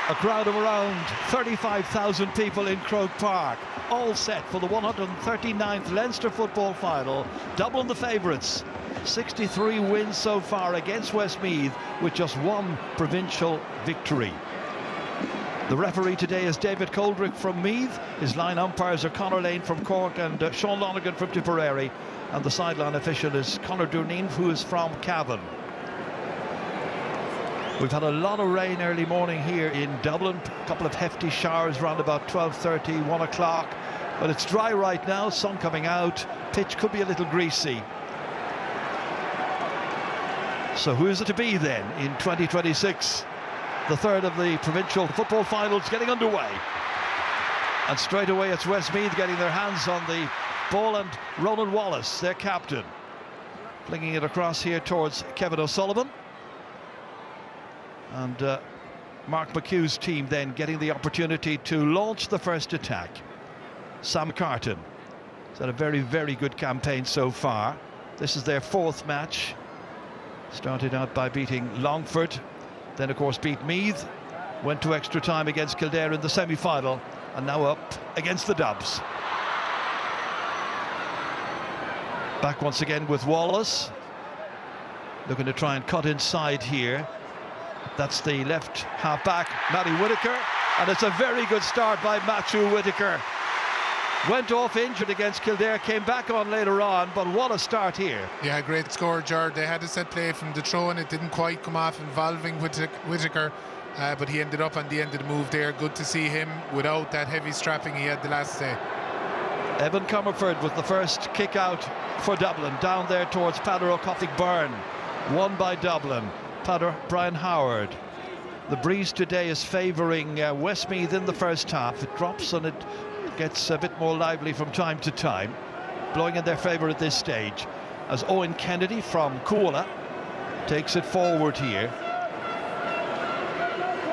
A crowd of around 35,000 people in Croke Park, all set for the 139th Leinster football final. Dublin the favourites, 63 wins so far against Westmeath with just one provincial victory. The referee today is David Coldrick from Meath. His line umpires are Conor Lane from Cork and Sean Lonergan from Tipperary. And the sideline official is Conor Durneen, who is from Cavan. We've had a lot of rain early morning here in Dublin. A couple of hefty showers around about 12:30, 1 o'clock. But it's dry right now, sun coming out. Pitch could be a little greasy. So who is it to be then in 2026? The third of the provincial football finals getting underway. And straight away it's Westmeath getting their hands on the ball, and Ronan Wallace, their captain, flinging it across here towards Kevin O'Sullivan. And Mark McHugh's team then getting the opportunity to launch the first attack. Sam Carton has had a very, very good campaign so far. This is their fourth match. Started out by beating Longford, then of course beat Meath, went to extra time against Kildare in the semi-final, and now up against the Dubs. Back once again with Wallace, looking to try and cut inside here. That's the left half-back, Matty Whitaker, and it's a very good start by Matthew Whitaker. Went off injured against Kildare, came back on later on, but what a start here. Yeah, great score, Ger. They had a set play from the throw and it didn't quite come off, involving Whitaker, but he ended up on the end of the move there. Good to see him without that heavy strapping he had the last day. Evan Comerford with the first kick out for Dublin, down there towards Padder O'Coffig Burn. Won by Dublin. Padder Brian Howard. The breeze today is favouring Westmeath in the first half. It drops and it gets a bit more lively from time to time, blowing in their favour at this stage, as Owen Kennedy from Coola takes it forward here.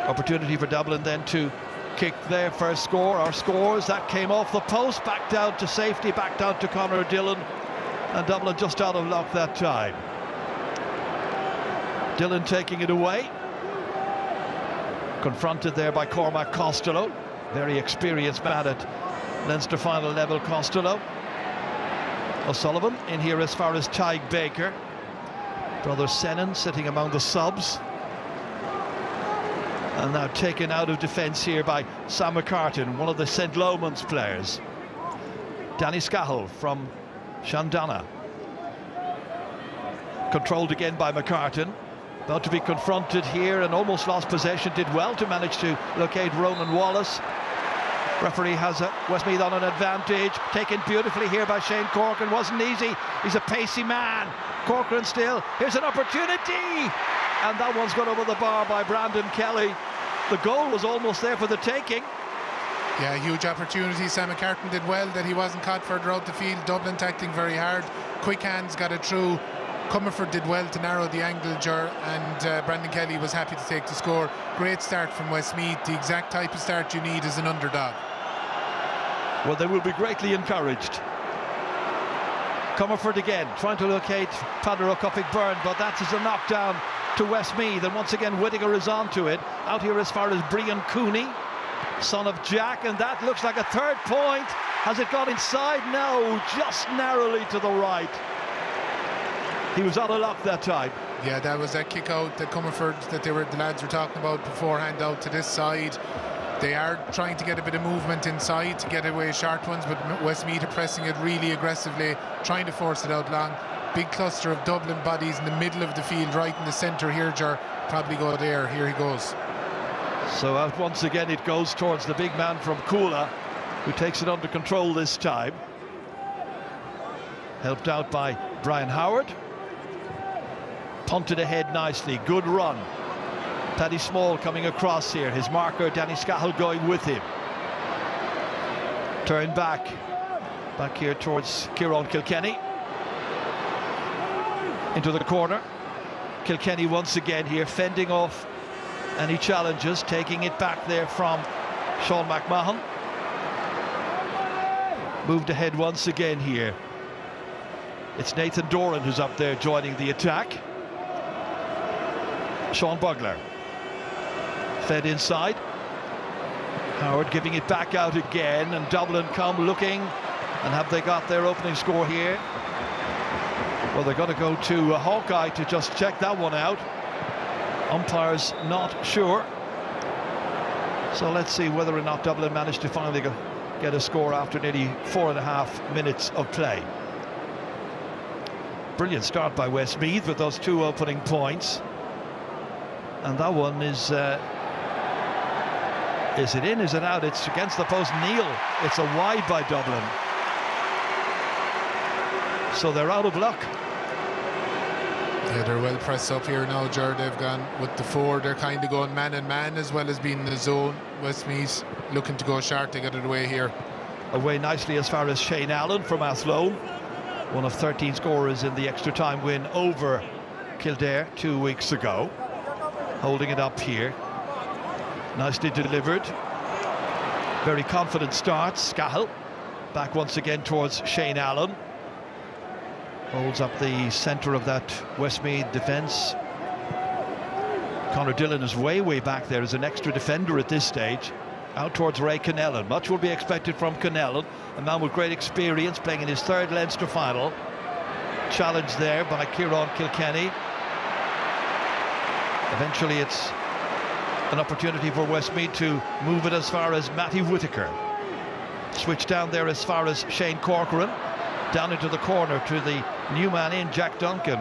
Opportunity for Dublin then to kick their first score, or scores. That came off the post, back down to safety, back down to Conor Dillon, and Dublin just out of luck that time. Dillon taking it away, confronted there by Cormac Costello, very experienced man at Leinster final level. Costello. O'Sullivan in here as far as Tyg Baker, brother Senan sitting among the subs, and now taken out of defence here by Sam McCartan, one of the St. Lomans players. Danny Scahill from Shandana, controlled again by McCartan. About to be confronted here and almost lost possession. Did well to manage to locate Ronan Wallace. Referee has Westmeath on an advantage. Taken beautifully here by Shane Corcoran. Wasn't easy. He's a pacey man. Corcoran still. Here's an opportunity. And that one's gone over the bar by Brandon Kelly. The goal was almost there for the taking. Yeah, huge opportunity. Sam McCartan did well that he wasn't caught further out the field. Dublin tackling very hard. Quick hands got it through. Comerford did well to narrow the angle, and Brandon Kelly was happy to take the score. Great start from Westmeath, the exact type of start you need as an underdog. Well, they will be greatly encouraged. Comerford again, trying to locate Padder O'Coffig Burn, but that is a knockdown to Westmeath, and once again Whitaker is onto it. Out here as far as Brian Cooney, son of Jack, and that looks like a third point. Has it got inside? No, just narrowly to the right. He was out of luck that time. Yeah, that was that kick out that Comerford that the lads were talking about beforehand, out to this side. They are trying to get a bit of movement inside to get away short ones, but Westmeath are pressing it really aggressively, trying to force it out long. Big cluster of Dublin bodies in the middle of the field, right in the centre here, Ger. Probably go there. Here he goes. So out once again it goes towards the big man from Coola, who takes it under control this time. Helped out by Brian Howard. Punted ahead nicely, good run. Paddy Small coming across here, his marker Danny Scahill going with him. Turn back here towards Kieran Kilkenny. Into the corner. Kilkenny once again here, fending off any challenges, taking it back there from Sean McMahon. Moved ahead once again here. It's Nathan Doran who's up there joining the attack. Sean Bugler fed inside, Howard giving it back out again, and Dublin come looking, and have they got their opening score here? Well, they're going to go to Hawkeye to just check that one out. Umpires not sure. So let's see whether or not Dublin managed to finally get a score after nearly 4.5 minutes of play. Brilliant start by Westmeath with those 2 opening points. And that one is it in, is it out? It's against the post. Neil, it's a wide by Dublin. So they're out of luck. Yeah, they're well pressed up here now, Ger. They've gone with the 4. They're kind of going man and man as well as being in the zone. Westmeath looking to go sharp to get it away here. Away nicely as far as Shane Allen from Athlone, one of 13 scorers in the extra time win over Kildare 2 weeks ago. Holding it up here, nicely delivered. Very confident start. Scahill back once again towards Shane Allen. Holds up the centre of that Westmeath defence. Conor Dillon is way back there as an extra defender at this stage. Out towards Ray Connellan. Much will be expected from Connellan, a man with great experience, playing in his 3rd Leinster final. Challenged there by Kieran Kilkenny. Eventually it's an opportunity for Westmeath to move it as far as Matty Whitaker. Switch down there as far as Shane Corcoran. Down into the corner to the new man in, Jack Duncan.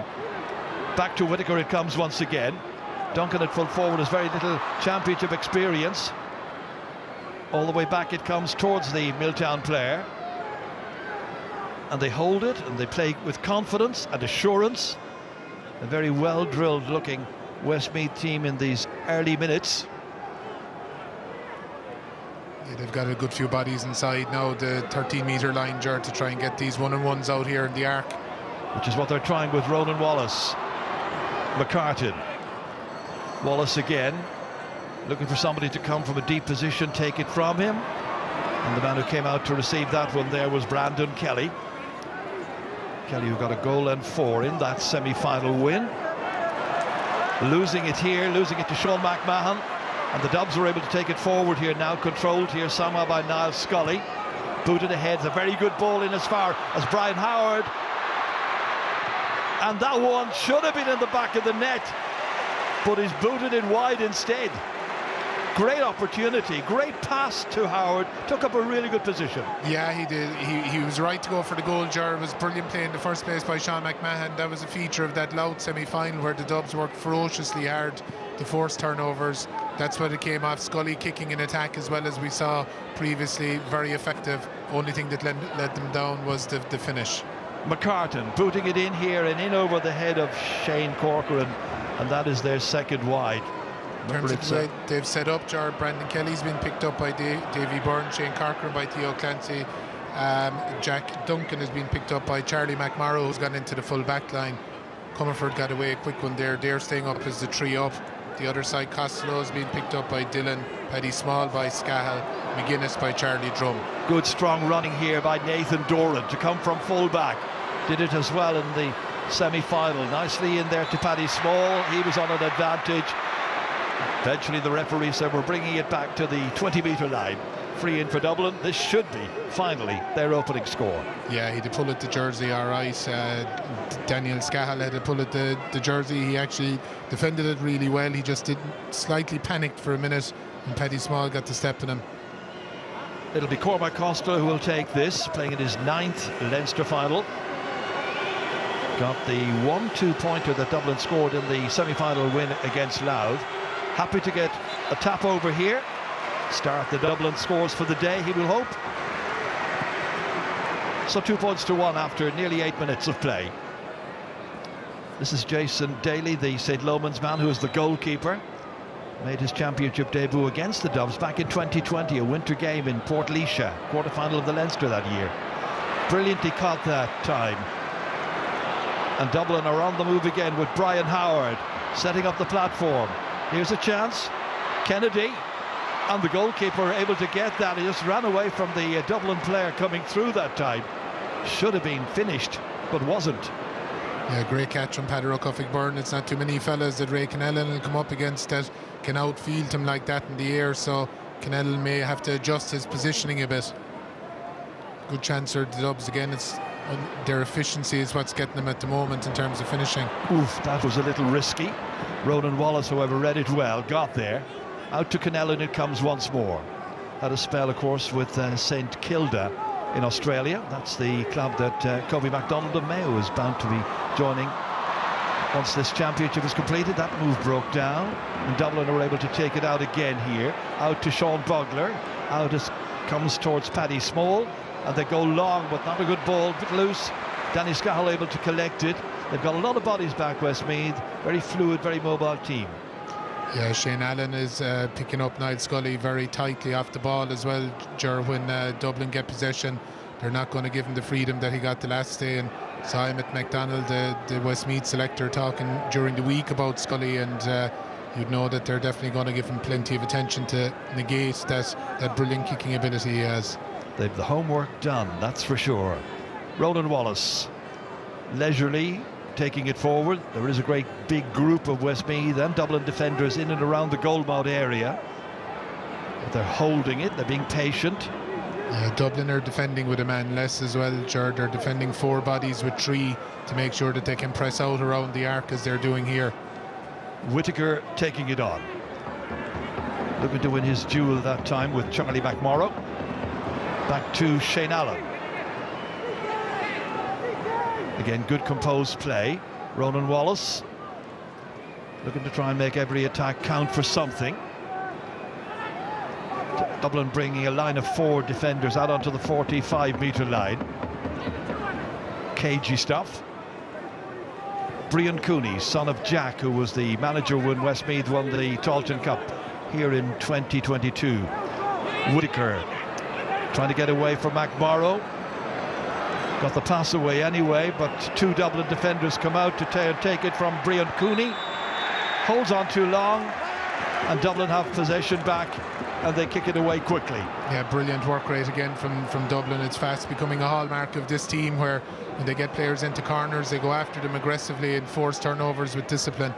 Back to Whitaker it comes once again. Duncan at full forward has very little championship experience. All the way back it comes towards the Milltown player. And they hold it and they play with confidence and assurance. A very well drilled looking Westmeath team in these early minutes. Yeah, they've got a good few bodies inside now, the 13-metre line, Ger, to try and get these 1-on-1s out here in the arc. Which is what they're trying with Ronan Wallace. McCartan. Wallace again, looking for somebody to come from a deep position, take it from him. And the man who came out to receive that one there was Brandon Kelly. Kelly, who got a goal and 4 in that semi-final win. Losing it here, losing it to Sean McMahon. And the Dubs were able to take it forward here now, controlled here somehow by Niall Scully. Booted ahead, it's a very good ball in as far as Brian Howard. And that one should have been in the back of the net, but he's booted it wide instead. Great opportunity, great pass to Howard, took up a really good position. Yeah, he did. He was right to go for the goal, Ger. It was brilliant play in the first place by Sean McMahon. That was a feature of that Louth semi-final where the Dubs worked ferociously hard to force turnovers. That's what it came off. Scully kicking in attack as well as we saw previously, very effective. Only thing that let them down was the finish. McCartan booting it in here and in over the head of Shane Corcoran, and that is their 2nd wide. In terms of the way they've set up, Ger, Brandon Kelly's been picked up by Davy Byrne, Shane Corcoran by Theo Clancy, Jack Duncan has been picked up by Charlie McMorrow, who's gone into the full back line. Comerford got away a quick one there. They're staying up as the 3 up. The other side, Costello has been picked up by Dillon, Paddy Small by Scahill, McGuinness by Charlie Drum. Good strong running here by Nathan Doran to come from full back. Did it as well in the semi-final. Nicely in there to Paddy Small. He was on an advantage. Eventually the referee said we're bringing it back to the 20-metre line. Free in for Dublin. This should be finally their opening score. Yeah, he had to pull at the jersey all right. Daniel Scahill had to pull at the jersey. He actually defended it really well. He just slightly panicked for a minute and Paddy Small got the step in him. It'll be Cormac Costello who will take this, playing in his 9th Leinster final. Got the 1-2 pointer that Dublin scored in the semi-final win against Louth. Happy to get a tap over here. Start the Dublin scores for the day, he will hope. So 2 points to 1 after nearly 8 minutes of play. This is Jason Daly, the St. Lomans man, who is the goalkeeper. Made his championship debut against the Dubs back in 2020, a winter game in Port Leisha, quarter-final of the Leinster that year. Brilliantly caught that time. And Dublin are on the move again with Brian Howard setting up the platform. Here's a chance. Kennedy and the goalkeeper able to get that. He just ran away from the Dublin player coming through that time. Should have been finished, but wasn't. Yeah, great catch from Paddy Byrne. It's not too many fellas that Ray Connellan will come up against that can outfield him like that in the air. So Cannell may have to adjust his positioning a bit. Good chance for the Dubs again. It's their efficiency is what's getting them at the moment in terms of finishing. Oof, that was a little risky. Ronan Wallace, however, read it well, got there. Out to Cannell and it comes once more. Had a spell, of course, with St Kilda in Australia. That's the club that Kobe MacDonald of Mayo is bound to be joining once this championship is completed. That move broke down, and Dublin are able to take it out again here. Out to Sean Bugler. Out it comes towards Paddy Small, and they go long, but not a good ball, bit loose. Danny Scahill able to collect it. They've got a lot of bodies back, Westmeath. Very fluid, very mobile team. Yeah, Shane Allen is picking up Niall Scully very tightly off the ball as well. When Dublin get possession, they're not going to give him the freedom that he got the last day. And saw him at McDonald, the Westmeath selector, talking during the week about Scully, and you'd know that they're definitely going to give him plenty of attention to negate that brilliant kicking ability he has. They've the homework done, that's for sure. Ronan Wallace, leisurely taking it forward. There is a great big group of Westmeath and Dublin defenders in and around the goalmouth area. But they're holding it, they're being patient. Yeah, Dublin are defending with a man less as well, Ger. They're defending 4 bodies with 3 to make sure that they can press out around the arc as they're doing here. Whittaker taking it on. Looking to win his duel that time with Charlie McMorrow. Back to Shane Allen. Again, good composed play. Ronan Wallace looking to try and make every attack count for something. Dublin bringing a line of 4 defenders out onto the 45-metre line. Cagey stuff. Brian Cooney, son of Jack, who was the manager when Westmeath won the Tailteann Cup here in 2022. Whittaker trying to get away from McMorrow. Got the pass away anyway, but 2 Dublin defenders come out to take it from Brian Cooney. Holds on too long, and Dublin have possession back, and they kick it away quickly. Yeah, brilliant work rate again from Dublin. It's fast becoming a hallmark of this team, where when they get players into corners, they go after them aggressively and force turnovers with discipline.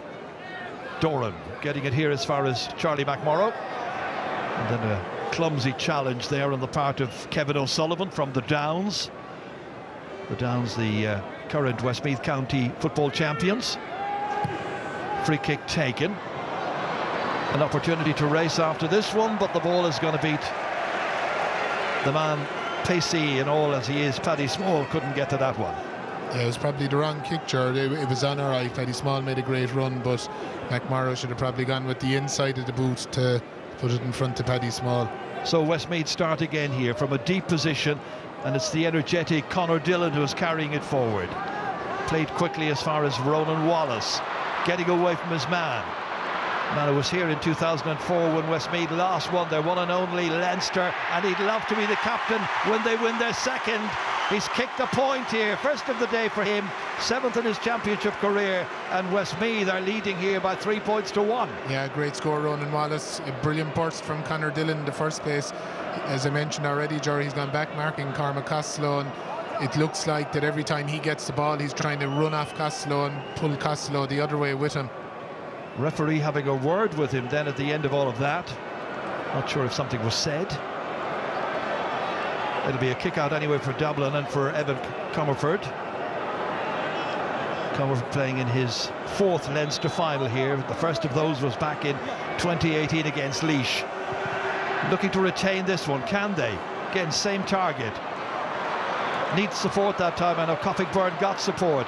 Doran getting it here as far as Charlie McMorrow. And then a clumsy challenge there on the part of Kevin O'Sullivan from the Downs. The Downs, the current Westmeath County football champions. Free kick taken. An opportunity to race after this one, but the ball is going to beat the man, pacey and all as he is. Paddy Small couldn't get to that one. Yeah, it was probably the wrong kick, Jared. It was on our eye. Paddy Small made a great run, but McMorrow should have probably gone with the inside of the boot to put it in front of Paddy Small. So Westmeath start again here from a deep position, and it's the energetic Conor Dillon who is carrying it forward. Played quickly as far as Ronan Wallace, getting away from his man. Man was here in 2004 when Westmeath last won their one and only Leinster, and he'd love to be the captain when they win their second. He's kicked a point here, first of the day for him, 7th in his championship career, and Westmeath are leading here by 3 points to 1. Yeah, great score, Ronan Wallace. A brilliant burst from Conor Dillon in the first place. As I mentioned already, Jerry, he's gone back marking Cormac Costello, and it looks like that every time he gets the ball, he's trying to run off Costello and pull Costello the other way with him. Referee having a word with him then at the end of all of that. Not sure if something was said. It'll be a kick out anyway for Dublin and for Evan Comerford. Comerford playing in his 4th Leinster final here. The first of those was back in 2018 against Laois. Looking to retain this one, can they? Again, same target. Needs support that time. I know Coffig-Byrne got support.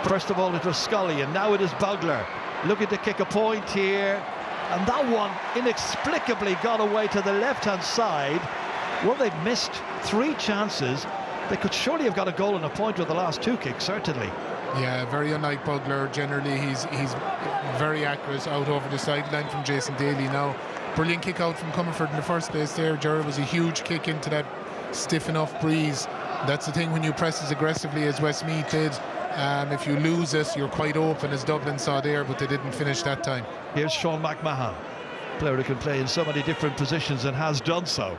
First of all it was Scully, and now it is Bugler. Looking to kick a point here, and that one inexplicably got away to the left-hand side. Well, they've missed 3 chances. They could surely have got a goal and a point with the last 2 kicks, certainly. Yeah, very unlike Bugler. Generally, he's very accurate out over the sideline from Jason Daly now. Brilliant kick out from Comerford in the first place there. Jared, was a huge kick into that stiff enough breeze. That's the thing when you press as aggressively as Westmeath did. If you lose it, you're quite open, as Dublin saw there, but they didn't finish that time. Here's Sean McMahon, player who can play in so many different positions and has done so.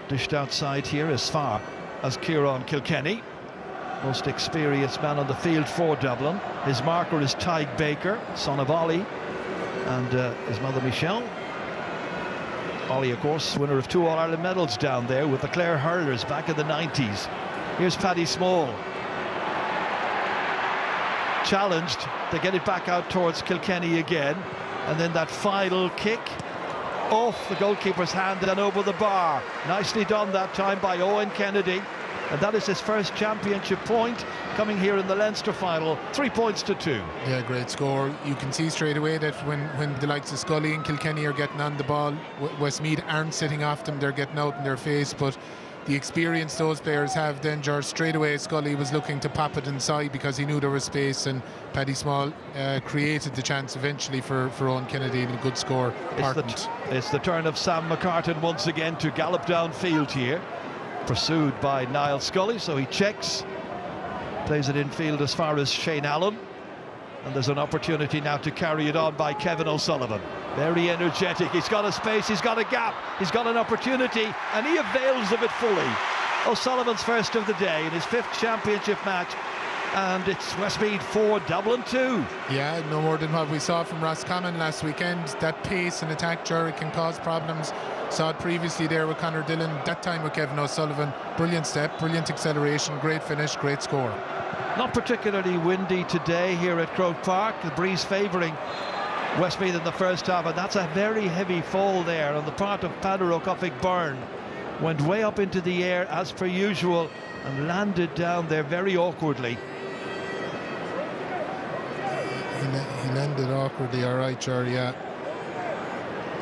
Dished outside here as far as Kieran Kilkenny, most experienced man on the field for Dublin. His marker is Tyg Baker, son of Ollie and his mother Michelle. Ollie, of course, winner of 2 All-Ireland medals down there with the Clare Hurlers back in the 90s. Here's Paddy Small. Challenged, they get it back out towards Kilkenny again, and then that final kick off the goalkeeper's hand and over the bar. Nicely done that time by Owen Kennedy, and that is his first championship point coming here in the Leinster final. 3 points to 2. Yeah, great score. You can see straight away that when the likes of Scully and Kilkenny are getting on the ball, Westmeath aren't sitting off them, they're getting out in their face, but the experience those players have, then George, straight away Scully was looking to pop it inside because he knew there was space, and Paddy Small created the chance eventually for Owen Kennedy, and a good score. It's the turn of Sam McCartan once again to gallop downfield here, pursued by Niall Scully, so he checks, plays it infield as far as Shane Allen, and there's an opportunity now to carry it on by Kevin O'Sullivan. Very energetic, he's got a space, he's got a gap, he's got an opportunity, and he avails of it fully. O'Sullivan's first of the day in his 5th championship match, and it's Westmeath 4, Dublin 2. Yeah, no more than what we saw from Roscommon last weekend. That pace and attack, Jerry, can cause problems. Saw it previously there with Conor Dillon, that time with Kevin O'Sullivan. Brilliant step, brilliant acceleration, great finish, great score. Not particularly windy today here at Croke Park, the breeze favouring Westmeath in the first half, and that's a very heavy fall there on the part of Peadar O'Cofaigh Byrne. Went way up into the air as per usual and landed down there very awkwardly. He landed awkwardly, all right, Jerry, yeah.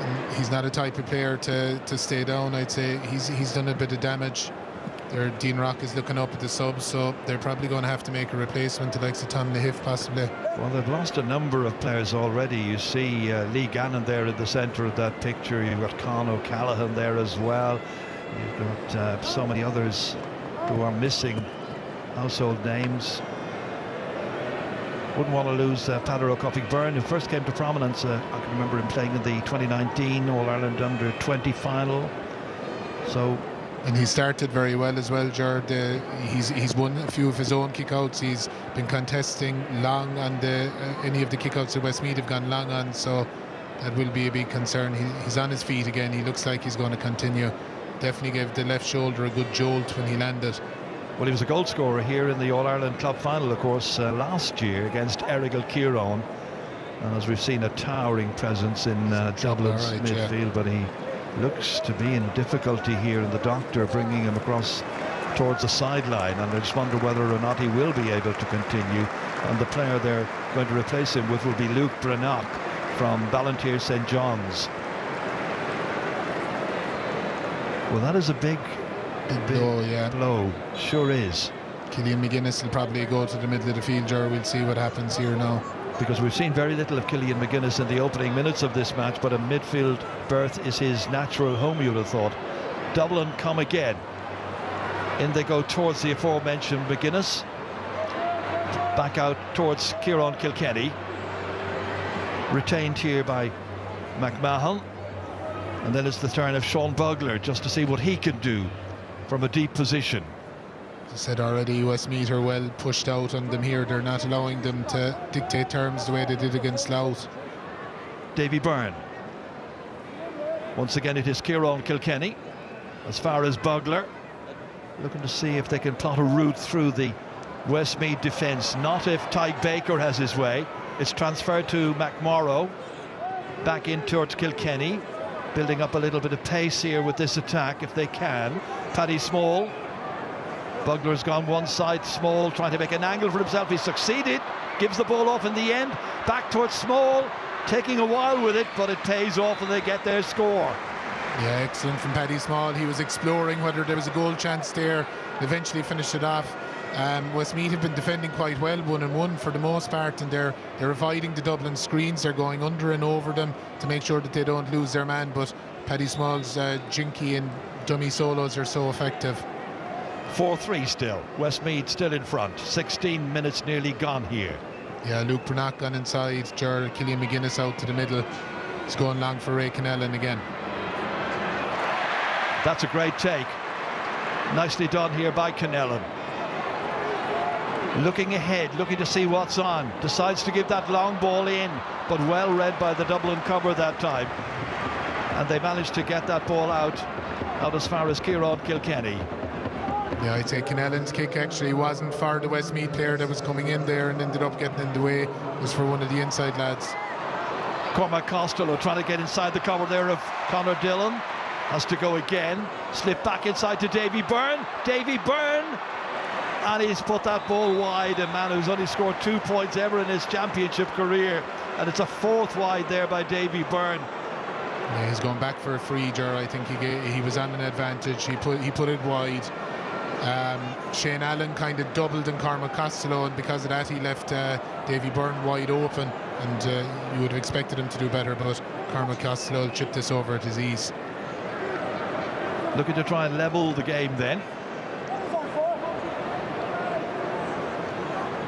And he's not a type of player to stay down, I'd say. He's done a bit of damage. Dean Rock is looking up at the subs, so they're probably going to have to make a replacement, the likes of Tom Nahiff possibly. Well, they've lost a number of players already. You see Lee Gannon there in the centre of that picture. You've got Con O'Callaghan there as well. You've got so many others who are missing household names. Wouldn't want to lose Peadar O'Cofaigh Byrne, who first came to prominence. I can remember him playing in the 2019 All-Ireland Under-20 final. So. And he started very well as well, Gerard. He's won a few of his own kickouts. He's been contesting long on any of the kickouts that Westmeath have gone long on, so that will be a big concern. He's on his feet again. He looks like he's going to continue. Definitely gave the left shoulder a good jolt when he landed. Well, he was a goal scorer here in the All-Ireland Club final, of course, last year against Errigal Kieran. And as we've seen, a towering presence in Dublin's midfield, but he looks to be in difficulty here, and the doctor bringing him across towards the sideline, and I just wonder whether or not he will be able to continue. And the player they're going to replace him with will be Luke Brannock from Ballantyre St John's. Well, that is a big blow, yeah. Blow, sure is. Killian McGuinness will probably go to the middle of the field, Ger. We'll see what happens here now. Because we've seen very little of Killian McGuinness in the opening minutes of this match, but a midfield berth is his natural home, you'd have thought. Dublin come again. In they go towards the aforementioned McGuinness. Back out towards Kieran Kilkenny. Retained here by McMahon. And then it's the turn of Sean Bugler, just to see what he can do from a deep position. As I said already, Westmeath are well pushed out on them here. They're not allowing them to dictate terms the way they did against Louth. Davy Byrne. Once again it is Kieran Kilkenny. As far as Bugler, looking to see if they can plot a route through the Westmeath defence. Not if Tyke Baker has his way. It's transferred to McMorrow. Back in towards Kilkenny. Building up a little bit of pace here with this attack if they can. Paddy Small. Bugler's gone one side. Small trying to make an angle for himself. He succeeded. Gives the ball off in the end. Back towards Small. Taking a while with it, but it pays off and they get their score. Yeah, excellent from Paddy Small. He was exploring whether there was a goal chance there. Eventually finished it off. Westmeath have been defending quite well, 1-1 for the most part, and they're avoiding the Dublin screens. They're going under and over them to make sure that they don't lose their man, but Paddy Small's jinky and dummy solos are so effective. 4-3 still. Westmeath still in front. 16 minutes nearly gone here. Yeah, Luke Brannock gone inside. Killian McGuinness out to the middle. It's going long for Ray Connellan again. That's a great take. Nicely done here by Connellan. Looking ahead, looking to see what's on. Decides to give that long ball in, but well read by the Dublin cover that time. and they managed to get that ball out as far as Kieran Kilkenny. Yeah, I'd say Kennellan's kick actually wasn't for the Westmeath player that was coming in there and ended up getting in the way. It was for one of the inside lads. Cormac Costello trying to get inside the cover there of Conor Dillon. Has to go again. Slip back inside to Davy Byrne. Davy Byrne! And he's put that ball wide. A man who's only scored 2 points ever in his championship career. And it's a 4th wide there by Davy Byrne. Yeah, he's going back for a free, Ger. I think he was on an advantage. He put it wide. Shane Allen kind of doubled in Cormac Costello, and because of that he left Davy Byrne wide open, and you would have expected him to do better, but Cormac Costello chipped this over at his ease. Looking to try and level the game then.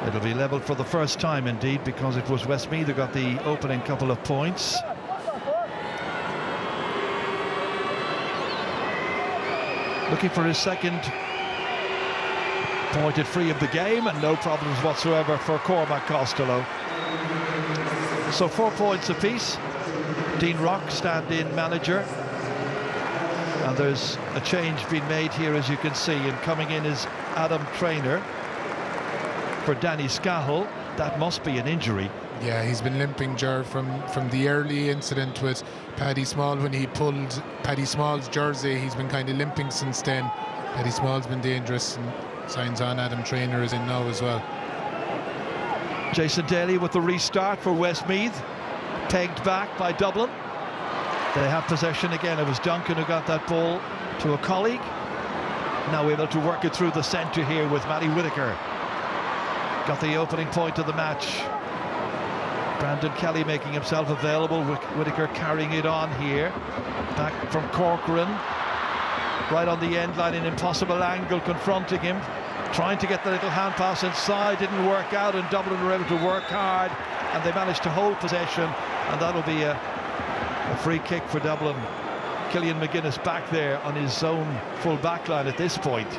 It'll be levelled for the first time indeed, because it was Westmeath who got the opening couple of points. Looking for his second pointed free of the game, and no problems whatsoever for Cormac Costello. So 4 points apiece. Dean Rock, stand-in manager, and there's a change being made here, as you can see, and coming in is Adam Traynor for Danny Scahill. That must be an injury. Yeah, he's been limping, Ger, from the early incident with Paddy Small when he pulled Paddy Small's jersey. He's been kind of limping since then. Paddy Small's been dangerous, and signs on Adam Traynor is in now as well. Jason Daly with the restart for Westmeath, pegged back by Dublin. They have possession again. It was Duncan who got that ball to a colleague. Now able to work it through the centre here with Matty Whitaker. Got the opening point of the match. Brandon Kelly making himself available, Whitaker carrying it on here. Back from Corcoran, right on the end line, an impossible angle confronting him. Trying to get the little hand pass inside, didn't work out, and Dublin were able to work hard, and they managed to hold possession, and that'll be a free kick for Dublin. Killian McGuinness back there on his own full back line at this point.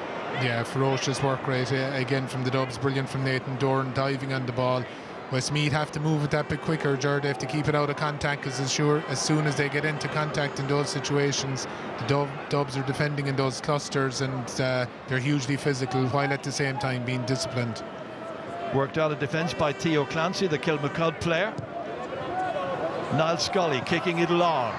Yeah, ferocious work rate again from the Dubs. Brilliant from Nathan Doran, diving on the ball. Westmeath have to move it that bit quicker, Ger. They have to keep it out of contact, because as soon as they get into contact in those situations, the Dubs are defending in those clusters, and they're hugely physical while at the same time being disciplined. Worked out of defence by Theo Clancy, the Kilmacud player. Niall Scully kicking it long.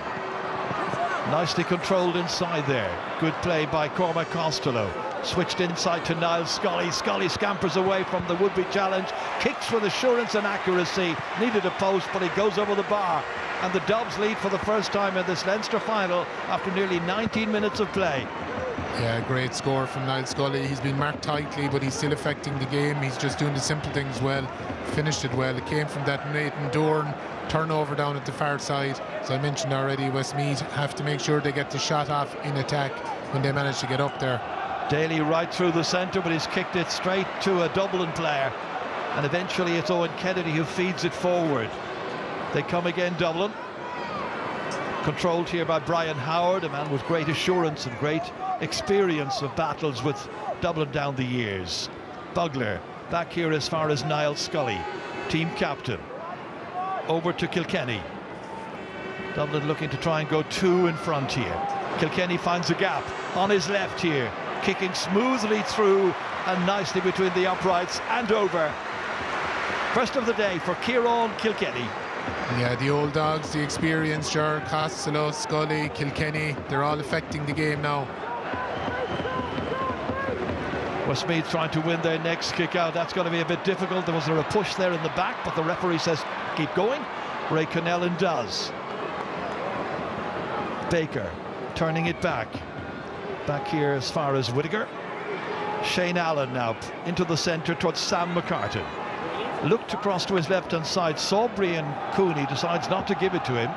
Nicely controlled inside there. Good play by Cormac Costello. Switched inside to Niall Scully. Scully scampers away from the would-be challenge. Kicks with assurance and accuracy. Needed a post, but he goes over the bar. And the Dubs lead for the first time in this Leinster final after nearly 19 minutes of play. Yeah, great score from Niall Scully. He's been marked tightly, but he's still affecting the game. He's just doing the simple things well. Finished it well. It came from that Nathan Doran turnover down at the far side. As I mentioned already, Westmeath have to make sure they get the shot off in attack when they manage to get up there. Daly right through the centre, but he's kicked it straight to a Dublin player, and eventually it's Owen Kennedy who feeds it forward. They come again, Dublin, controlled here by Brian Howard, a man with great assurance and great experience of battles with Dublin down the years. Bugler back here as far as Niall Scully, team captain. Over to Kilkenny. Dublin looking to try and go 2 in front here. Kilkenny finds a gap on his left here, kicking smoothly through and nicely between the uprights and over. First of the day for Kieran Kilkenny. Yeah, the old dogs, the experience, Ger, Costello, Scully, Kilkenny, they're all affecting the game now. Westmeath trying to win their next kick out. That's going to be a bit difficult. There was a push there in the back, but the referee says keep going. Ray Connellan does. Baker turning it back here as far as Whitaker. Shane Allen now into the centre towards Sam McCartan. Looked across to his left hand side, saw Brian Cooney, decides not to give it to him.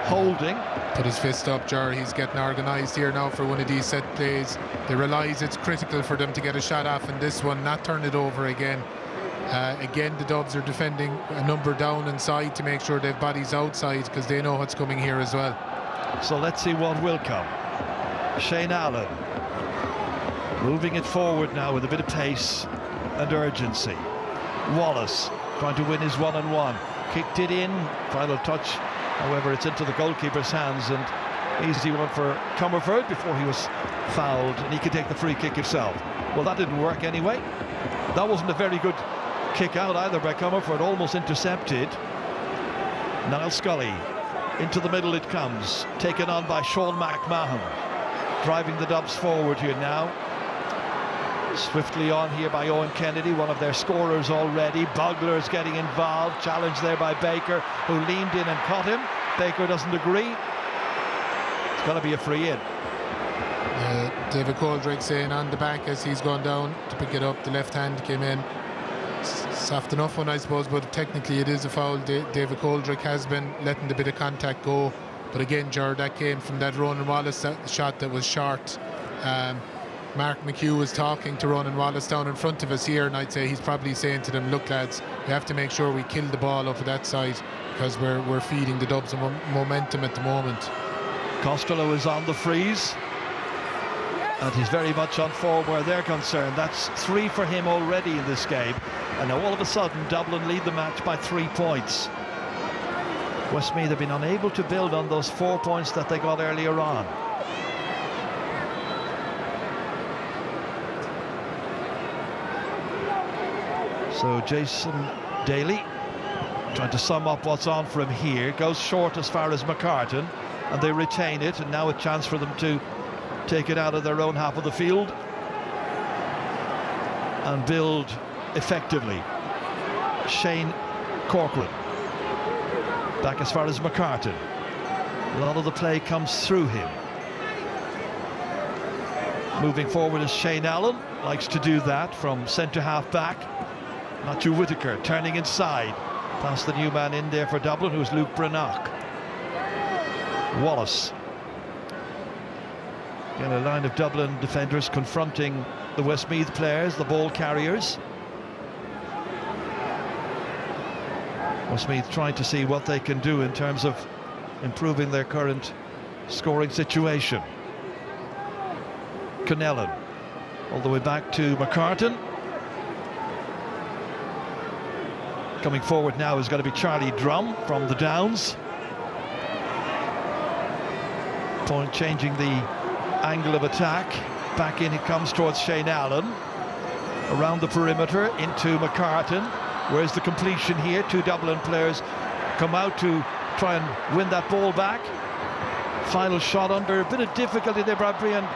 Holding. Put his fist up, Ger. He's getting organised here now for one of these set plays. They realise it's critical for them to get a shot off in this one, not turn it over again. Again, the Dubs are defending a number down inside to make sure they have bodies outside, because they know what's coming here as well. So let's see what will come. Shane Allen moving it forward now with a bit of pace and urgency. Wallace trying to win his one-on-one. Kicked it in, final touch. However, it's into the goalkeeper's hands, and Easy one for Comerford before he was fouled, and he could take the free kick himself. Well, that didn't work anyway. That wasn't a very good kick out either by Comerford, almost intercepted. Niall Scully, into the middle it comes, taken on by Sean McMahon, driving the Dubs forward here now. Swiftly on here by Owen Kennedy, one of their scorers already. Bugler's getting involved, challenged there by Baker, who leaned in and caught him. Baker doesn't agree. It's got to be a free in. David Coldrake saying on the back as he's gone down to pick it up. The left hand came in. Soft enough one, I suppose, but technically it is a foul. David Coldrake has been letting the bit of contact go. But again, Ger, that came from that Ronan Wallace shot that was short. Mark McHugh was talking to Ronan Wallace down in front of us here, and I'd say he's probably saying to them, look lads, we have to make sure we kill the ball up at that side, because we're feeding the Dubs momentum at the moment. Costello is on the freeze, and he's very much on form where they're concerned. That's 3 for him already in this game, and now all of a sudden Dublin lead the match by 3 points. Westmeath have been unable to build on those 4 points that they got earlier on. So Jason Daly trying to sum up what's on for him here, goes short as far as McCartan, and they retain it, and now a chance for them to take it out of their own half of the field and build effectively. Shane Corcoran back as far as McCartan. A lot of the play comes through him. Moving forward is Shane Allen, likes to do that from centre half back. Matthew Whitaker turning inside, past the new man in there for Dublin, who's Luke Brannock. Wallace. Again, a line of Dublin defenders confronting the Westmeath players, the ball carriers. Westmeath trying to see what they can do in terms of improving their current scoring situation. Connellan all the way back to McCartan. Coming forward now is going to be Charlie Drum from the Downs. Point changing the angle of attack. Back in it comes towards Shane Allen. Around the perimeter into McCartan. Where's the completion here? 2 Dublin players come out to try and win that ball back. Final shot under a bit of difficulty there by Brian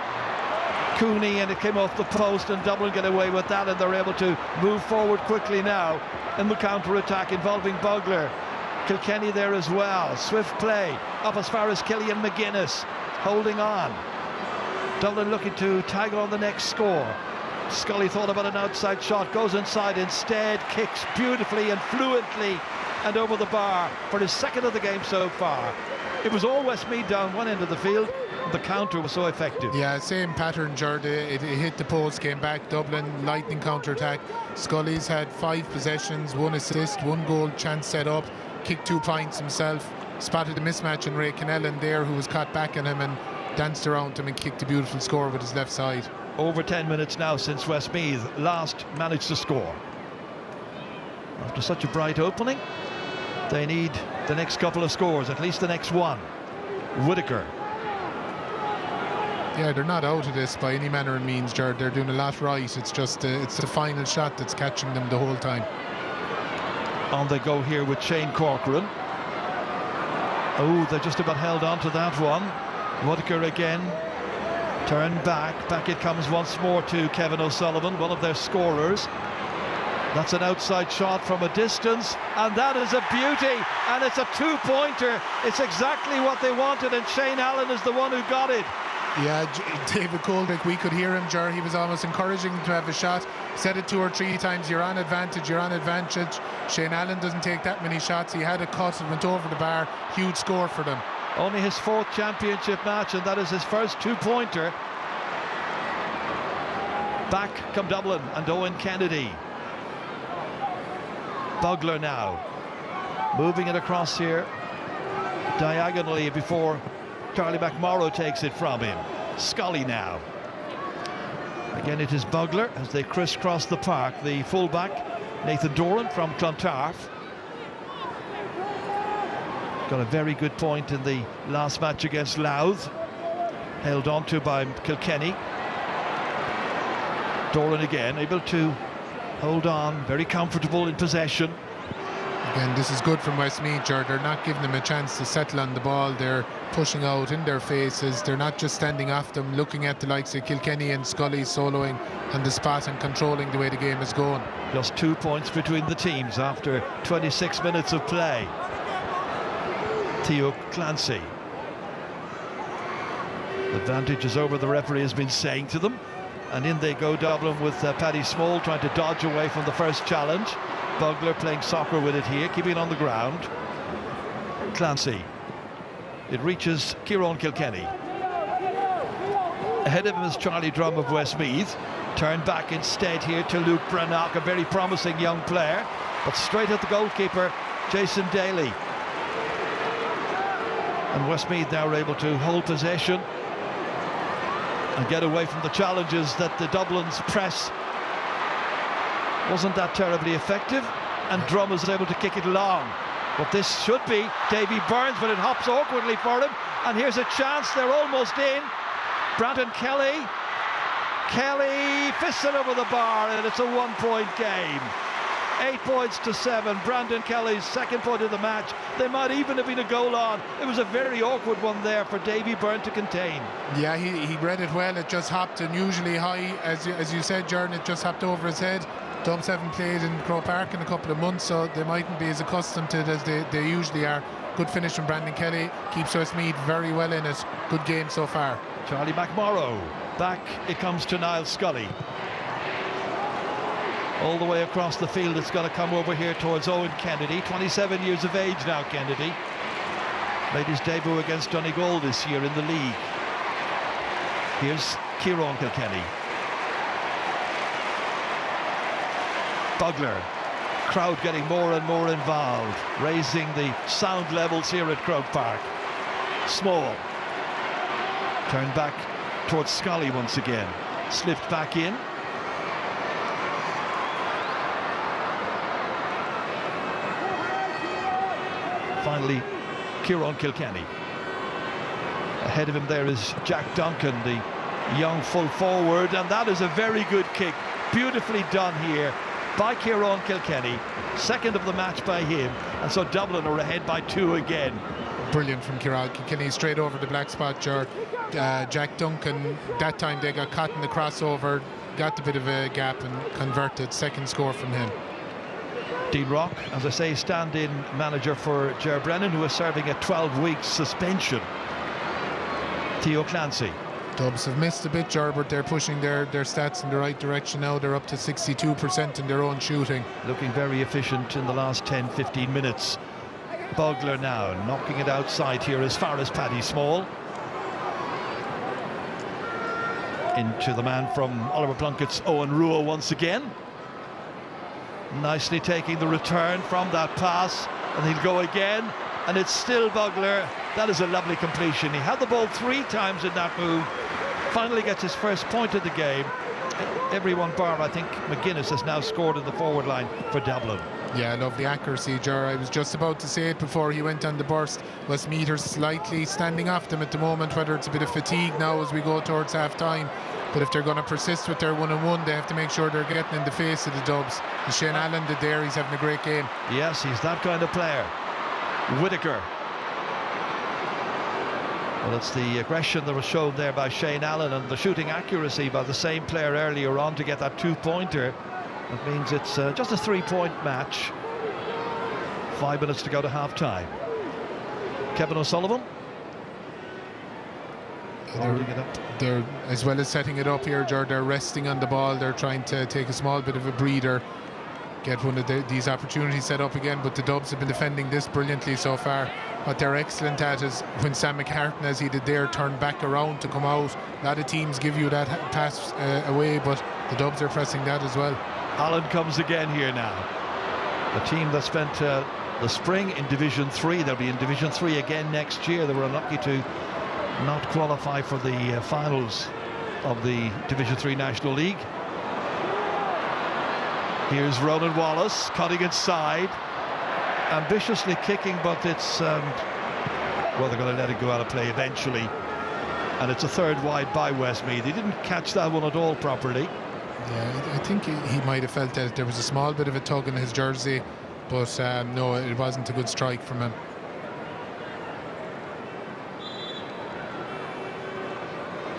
Cooney, and it came off the post, and Dublin get away with that, and they're able to move forward quickly now in the counter-attack involving Bugler. Kilkenny there as well. Swift play up as far as Killian McGuinness, holding on. Dublin looking to tag on the next score. Scully thought about an outside shot, goes inside instead, kicks beautifully and fluently and over the bar for his 2nd of the game so far. It was all Westmeath down one end of the field. The counter was so effective. Yeah, same pattern, Jared. It hit the post, came back. Dublin, lightning counter-attack. Scully's had 5 possessions, 1 assist, 1 goal, chance set up, kicked 2 points himself, spotted a mismatch in Ray Connellan there, who was caught back on him and danced around him and kicked a beautiful score with his left side. Over 10 minutes now since Westmeath last managed to score. After such a bright opening, they need the next couple of scores, at least the next one. Whitaker. Yeah, they're not out of this by any manner and means, Jared. They're doing a lot right. It's just it's the final shot that's catching them the whole time. On they go here with Shane Corcoran. Oh, they just about held on to that one. Whitaker again. Turn back it comes once more to Kevin O'Sullivan, one of their scorers. That's an outside shot from a distance, and that is a beauty, and it's a 2-pointer. It's exactly what they wanted, and Shane Allen is the one who got it. Yeah, David Coldick, we could hear him, Ger. He was almost encouraging him to have a shot. Said it 2 or 3 times, you're on advantage, you're on advantage. Shane Allen doesn't take that many shots. He had a cut and went over the bar. Huge score for them. Only his 4th championship match, and that is his first 2-pointer. Back come Dublin and Owen Kennedy. Bugler now moving it across here diagonally before Charlie McMorrow takes it from him. Scully now. Again, it is Bugler as they crisscross the park. The fullback, Nathan Doran from Clontarf. Got a very good point in the last match against Louth. Held on to by Kilkenny. Doran again, able to hold on, very comfortable in possession. Again, this is good from Westmeath. They're not giving them a chance to settle on the ball. They're pushing out in their faces. They're not just standing off them, looking at the likes of Kilkenny and Scully soloing on the spot and controlling the way the game is going. Just 2 points between the teams after 26 minutes of play. Theo Clancy. Advantage is over, the referee has been saying to them. And in they go, Dublin, with Paddy Small trying to dodge away from the first challenge. Bugler playing soccer with it here, keeping it on the ground. Clancy. It reaches Kieran Kilkenny. Ahead of him is Charlie Drum of Westmeath. Turned back instead here to Luke Brannock, a very promising young player. But straight at the goalkeeper, Jason Daly. And Westmeath now are able to hold possession and get away from the challenges that the Dublin's press wasn't that terribly effective, and Drum is able to kick it long. But this should be Davy Burns, but it hops awkwardly for him, and here's a chance. They're almost in. Brandon Kelly fists it over the bar, and it's a 1-point game. 8 points to 7. Brandon Kelly's second point of the match. They might even have been a goal on. It was a very awkward one there for Davy Byrne to contain. Yeah, he read it well. It just hopped unusually high, as you said, Jordan. It just hopped over his head. Dubs haven't played in Croke Park in a couple of months, so they mightn't be as accustomed to it as they usually are. Good finish from Brandon Kelly. Keeps Westmeath very well in it. Good game so far. Charlie McMorrow. Back it comes to Niall Scully. All the way across the field, it's got to come over here towards Owen Kennedy. 27 years of age now, Kennedy. Made his debut against Donegal this year in the league. Here's Kieran Kilkenny. Bugler. Crowd getting more and more involved, raising the sound levels here at Croke Park. Small. Turned back towards Scully once again. Slipped back in. Finally, Kieran Kilkenny. Ahead of him there is Jack Duncan, the young full forward, and that is a very good kick. Beautifully done here by Kieran Kilkenny. Second of the match by him, and so Dublin are ahead by 2 again. Brilliant from Kieran Kilkenny, straight over the black spot. Jack Duncan, that time they got caught in the crossover, got a bit of a gap and converted. Second score from him. Dean Rock, as I say, stand-in manager for Ger Brennan, who is serving a 12-week suspension. Theo Clancy. Dubs have missed a bit, Ger, but they're pushing their stats in the right direction now. They're up to 62% in their own shooting. Looking very efficient in the last 10-15 minutes. Bugler now knocking it outside here as far as Paddy Small. Into the man from Oliver Plunkett's Owen Rua once again. Nicely taking the return from that pass, and he'll go again, and it's still Bugler. That is a lovely completion. He had the ball 3 times in that move. Finally gets his first point of the game. Everyone bar, I think, McGuinness has now scored in the forward line for Dublin. Yeah, lovely accuracy, Ger. I was just about to say it before he went on the burst. Westmeath are slightly standing off them at the moment, whether it's a bit of fatigue now as we go towards half-time. But if they're going to persist with their 1-on-1, they have to make sure they're getting in the face of the Dubs. And Shane Allen did there. He's having a great game. Yes, he's that kind of player. Whitaker. Well, it's the aggression that was shown there by Shane Allen and the shooting accuracy by the same player earlier on to get that 2-pointer. That means it's just a 3-point match. 5 minutes to go to half-time. Kevin O'Sullivan. They're as well as setting it up here, Ger, they're resting on the ball. They're trying to take a small bit of a breather, get one of these opportunities set up again. But the Dubs have been defending this brilliantly so far. What they're excellent at is when Sam McCartan, as he did there, turned back around to come out. A lot of teams give you that pass away, but the Dubs are pressing that as well. Allen comes again here now. A team that spent the spring in Division 3. They'll be in Division 3 again next year. They were unlucky to not qualify for the finals of the Division 3 National League. Here's Ronan Wallace cutting inside, ambitiously kicking, but it's Well, they're going to let it go out of play eventually. And it's a third wide by Westmeath. He didn't catch that one at all properly. Yeah, I think he might have felt that there was a small bit of a tug in his jersey, but no, it wasn't a good strike from him.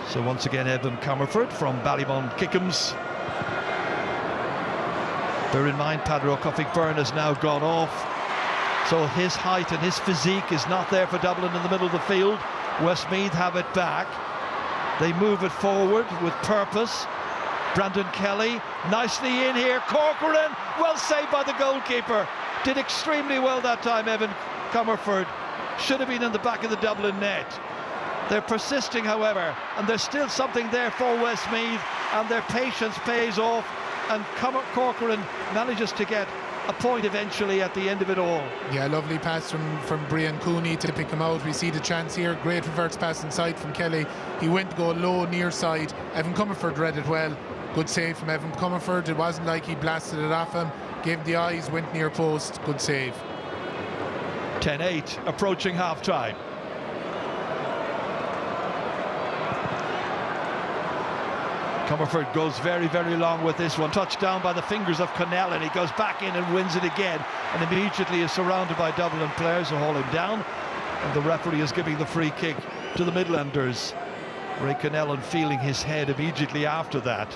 So once again, Evan Comerford from Ballymon Kickham's. Bear in mind, Padro Coffey-Byrne has now gone off, so his height and his physique is not there for Dublin in the middle of the field. Westmeath have it back. They move it forward with purpose. Brandon Kelly nicely in here. Corcoran, well saved by the goalkeeper. Did extremely well that time, Evan Comerford. Should have been in the back of the Dublin net. They're persisting, however, and there's still something there for Westmeath, and their patience pays off, and Corcoran manages to get a point eventually at the end of it all. Yeah, lovely pass from Brian Cooney to pick him out. We see the chance here. Great reverse pass inside from Kelly. He went to go low near side. Evan Comerford read it well. Good save from Evan Comerford. It wasn't like he blasted it off him. Gave him the eyes, went near post. Good save. 10-8 approaching half-time. Comerford goes very, very long with this one. Touched down by the fingers of Connell, and he goes back in and wins it again, and immediately is surrounded by Dublin players who haul him down, and the referee is giving the free kick to the Midlanders. Ray Connellan feeling his head immediately after that.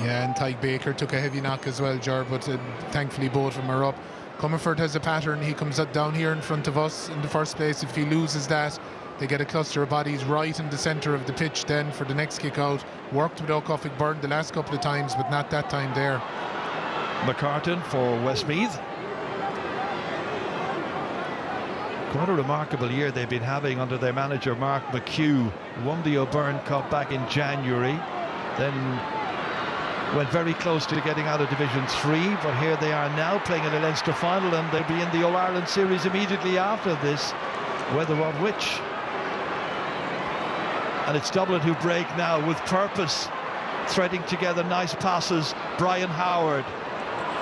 Yeah, and Tyke Baker took a heavy knock as well, Ger, but thankfully both of them are up. Comerford has a pattern. He comes up down here in front of us in the first place. If he loses that, they get a cluster of bodies right in the centre of the pitch then for the next kick out. Worked with O'Coffey-Byrne the last couple of times, but not that time there. McCartan for Westmeath. Quite a remarkable year they've been having under their manager Mark McHugh. Won the O'Byrne Cup back in January, then went very close to getting out of Division 3, but here they are now playing in the Leinster final, and they'll be in the All-Ireland series immediately after this, whether on which. And it's Dublin who break now with purpose, threading together nice passes. Brian Howard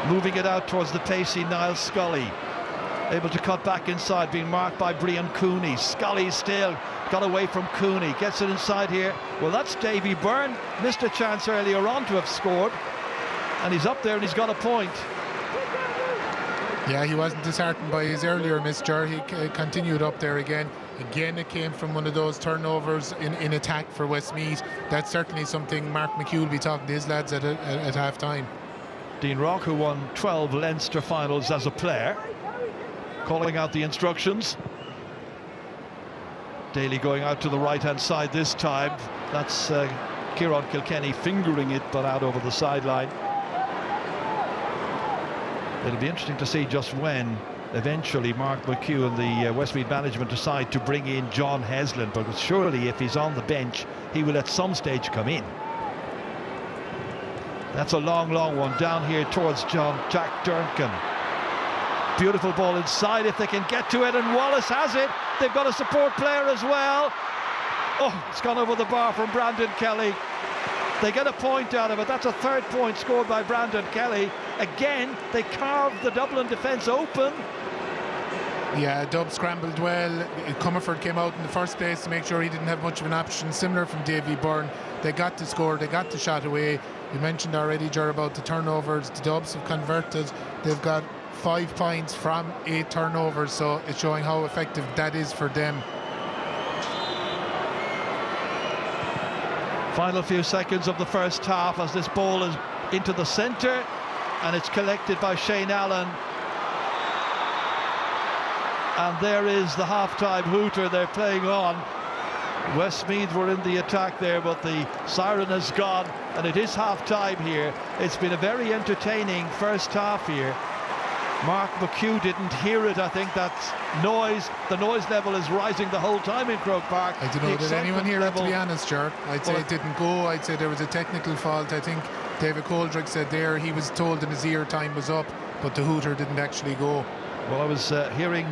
moving it out towards the pacey Niall Scully, able to cut back inside, being marked by Brian Cooney. Scully still got away from Cooney, gets it inside here. Well, that's Davy Byrne, missed a chance earlier on to have scored, and he's up there and he's got a point. Yeah, he wasn't disheartened by his earlier miss, Ger. He continued up there again. Again, it came from one of those turnovers in attack for Westmeath. That's certainly something Mark McHugh will be talking to his lads at half-time. Dean Rock, who won 12 Leinster finals as a player, calling out the instructions. Daly going out to the right-hand side this time. That's Kieran Kilkenny fingering it, but out over the sideline. It'll be interesting to see just when eventually Mark McHugh and the Westmeath management decide to bring in John Heslin, but surely if he's on the bench he will at some stage come in. That's a long one down here towards Jack Durkin. Beautiful ball inside if they can get to it, and Wallace has it. They've got a support player as well. Oh, it's gone over the bar from Brandon Kelly. They get a point out of it. That's a third point scored by Brandon Kelly. Again, they carved the Dublin defence open. Yeah, Dub scrambled well. Comerford came out in the first place to make sure he didn't have much of an option, similar from Davy Byrne. They got to score, they got the shot away. You mentioned already, Ger, about the turnovers. The Dubs have converted. They've got 5 points from 8 turnovers, so it's showing how effective that is for them. Final few seconds of the first half as this ball is into the centre, and it's collected by Shane Allen. And there is the half-time hooter they're playing on. Westmeath were in the attack there, but the siren has gone, and it is half-time here. It's been a very entertaining first half here. Mark McHugh didn't hear it. I think that noise, the noise level is rising the whole time in Croke Park. I don't know, did anyone hear it, to be honest, Ger? I'd say it didn't go. I'd say there was a technical fault. I think David Coldrick said there he was told in his ear time was up, but the hooter didn't actually go. Well, I was hearing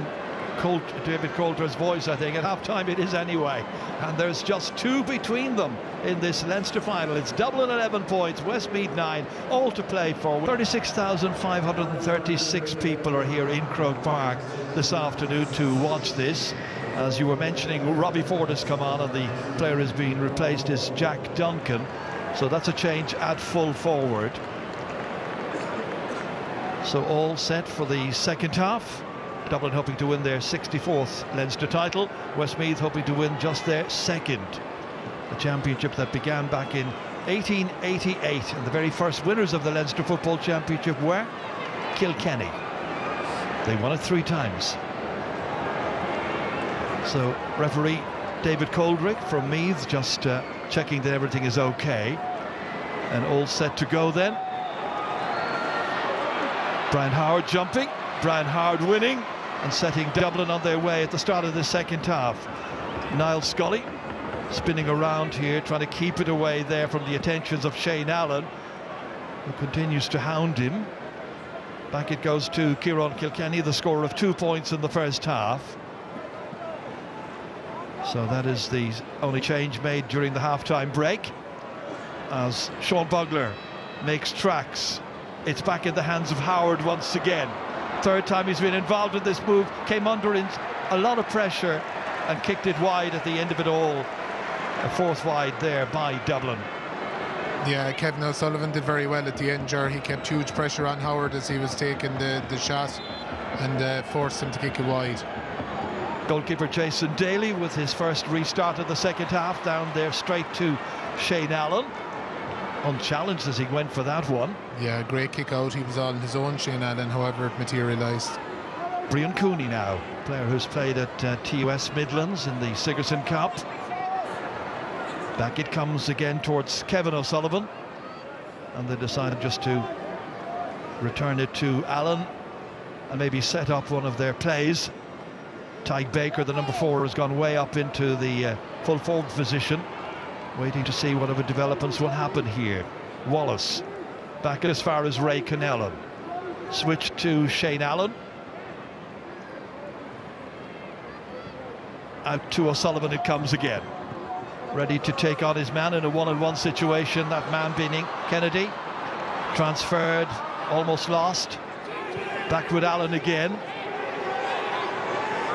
David Coulter's voice, I think. At half-time it is anyway. And there's just 2 between them in this Leinster final. It's Dublin 11 points, Westmeath 9, all to play for. 36,536 people are here in Croke Park this afternoon to watch this. As you were mentioning, Robbie Ford has come on and the player has been replaced as Jack Duncan. So that's a change at full forward. So all set for the second half. Dublin hoping to win their 64th Leinster title. Westmeath hoping to win just their second. The championship that began back in 1888. And the very first winners of the Leinster Football Championship were Kilkenny. They won it 3 times. So referee David Coldrick from Meath just checking that everything is okay. And all set to go then. Brian Howard jumping, Brian Howard winning and setting Dublin on their way at the start of the second half. Niall Scully spinning around here, trying to keep it away there from the attentions of Shane Allen, who continues to hound him. Back it goes to Kieran Kilkenny, the scorer of 2 points in the first half. So that is the only change made during the half-time break, as Sean Bugler makes tracks. It's back in the hands of Howard once again. Third time he's been involved in this move, came under in a lot of pressure and kicked it wide at the end of it all. A 4th wide there by Dublin. Yeah, Kevin O'Sullivan did very well at the end, Ger. He kept huge pressure on Howard as he was taking the shot and forced him to kick it wide. Goalkeeper Jason Daly with his first restart of the second half, down there straight to Shane Allen. Unchallenged as he went for that one. Yeah, great kick out. He was on his own, Shane Allen, however it materialised. Brian Cooney now, player who's played at TUS Midlands in the Sigerson Cup. Back it comes again towards Kevin O'Sullivan. And they decided just to return it to Allen and maybe set up one of their plays. Tyke Baker, the number 4, has gone way up into the full forward position, waiting to see whatever developments will happen here. Wallace back as far as Ray Connellan. Switch to Shane Allen. Out to O'Sullivan it comes again. Ready to take on his man in a one-on-one situation. That man being Kennedy. Transferred, almost lost. Back with Allen again.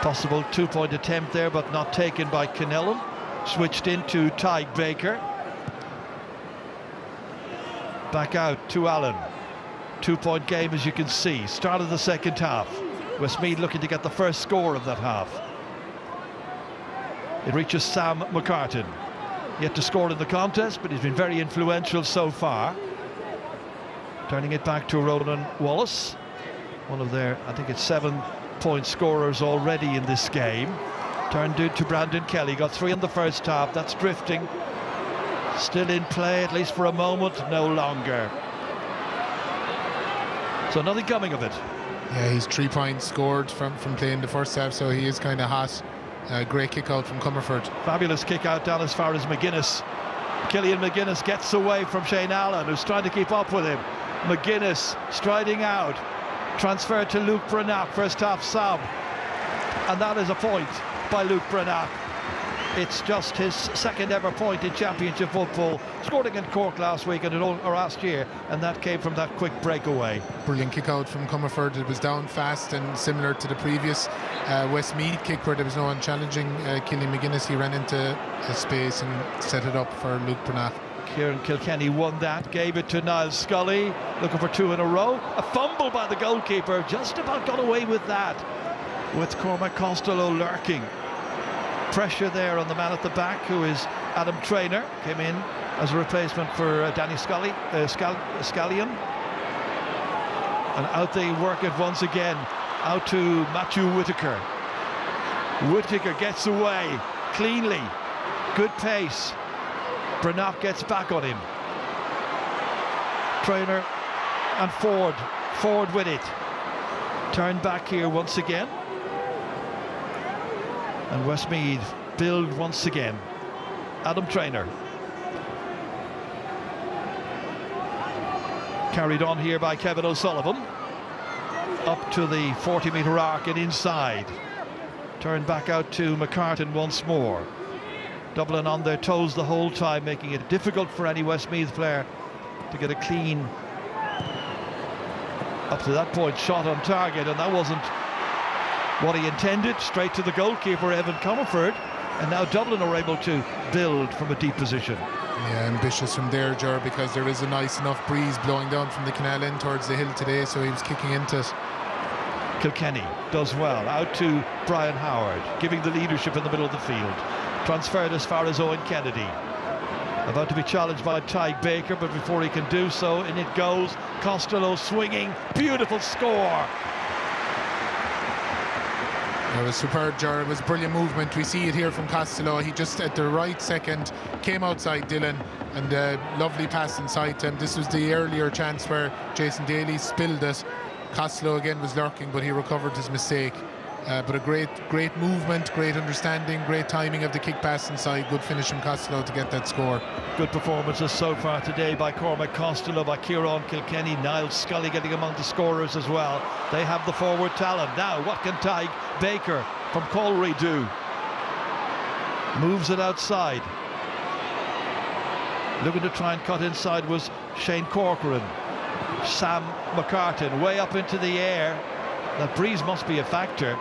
Possible 2-point attempt there, but not taken by Connellan. Switched into Tyke Baker. Back out to Allen. 2-point game, as you can see. Start of the second half. Westmeath looking to get the first score of that half. It reaches Sam McCartan. Yet to score in the contest, but he's been very influential so far. Turning it back to Ronan Wallace. One of their, I think it's 7-point scorers already in this game. Turned it to Brandon Kelly, got 3 in the first half. That's drifting. Still in play, at least for a moment, no longer. So nothing coming of it. Yeah, he's 3 points scored from playing the first half, so he is kind of hot. Great kick out from Comerford. Fabulous kick out down as far as McGuinness. Killian McGuinness gets away from Shane Allen, who's trying to keep up with him. McGuinness striding out. Transferred to Luke Branagh, first half sub. And that is a point by Luke Branagh. It's just his second ever point in championship football. Scored against Cork last week or last year, and that came from that quick breakaway. Brilliant kick out from Comerford. It was down fast and similar to the previous Westmeath kick where there was no one challenging Killian McGuinness. He ran into a space and set it up for Luke Branagh. Kieran Kilkenny won that, gave it to Niall Scully, looking for 2 in a row. A fumble by the goalkeeper, just about got away with that, with Cormac Costello lurking. Pressure there on the man at the back, who is Adam Traynor, came in as a replacement for Danny Scallion. And out they work it once again, out to Matthew Whitaker. Whitaker gets away cleanly, good pace. Branagh gets back on him. Traynor and Ford with it. Turn back here once again. And Westmeath build once again. Adam Traynor. Carried on here by Kevin O'Sullivan. Up to the 40-metre arc and inside. Turn back out to McCartan once more. Dublin on their toes the whole time, making it difficult for any Westmeath player to get a clean, up to that point, shot on target, and that wasn't what he intended. Straight to the goalkeeper, Evan Comerford, and now Dublin are able to build from a deep position. Yeah, ambitious from there, Ger, because there is a nice enough breeze blowing down from the canal end towards the hill today, so he was kicking into it. Kilkenny does well, out to Brian Howard, giving the leadership in the middle of the field. Transferred as far as Owen Kennedy. About to be challenged by Tyke Baker, but before he can do so, in it goes. Costello swinging, beautiful score. It was superb, Ger. It was brilliant movement. We see it here from Costello. He just at the right second came outside Dillon, and a lovely pass inside him. This was the earlier chance where Jason Daly spilled it. Costello again was lurking, but he recovered his mistake. But a great movement, great understanding, great timing of the kick pass inside. Good finish from Costello to get that score. Good performances so far today by Cormac Costello, by Kieran Kilkenny, Niall Scully getting among the scorers as well. They have the forward talent. Now what can Tyke Baker from Colry do? Moves it outside. Looking to try and cut inside was Shane Corcoran. Sam McCartan way up into the air. That breeze must be a factor.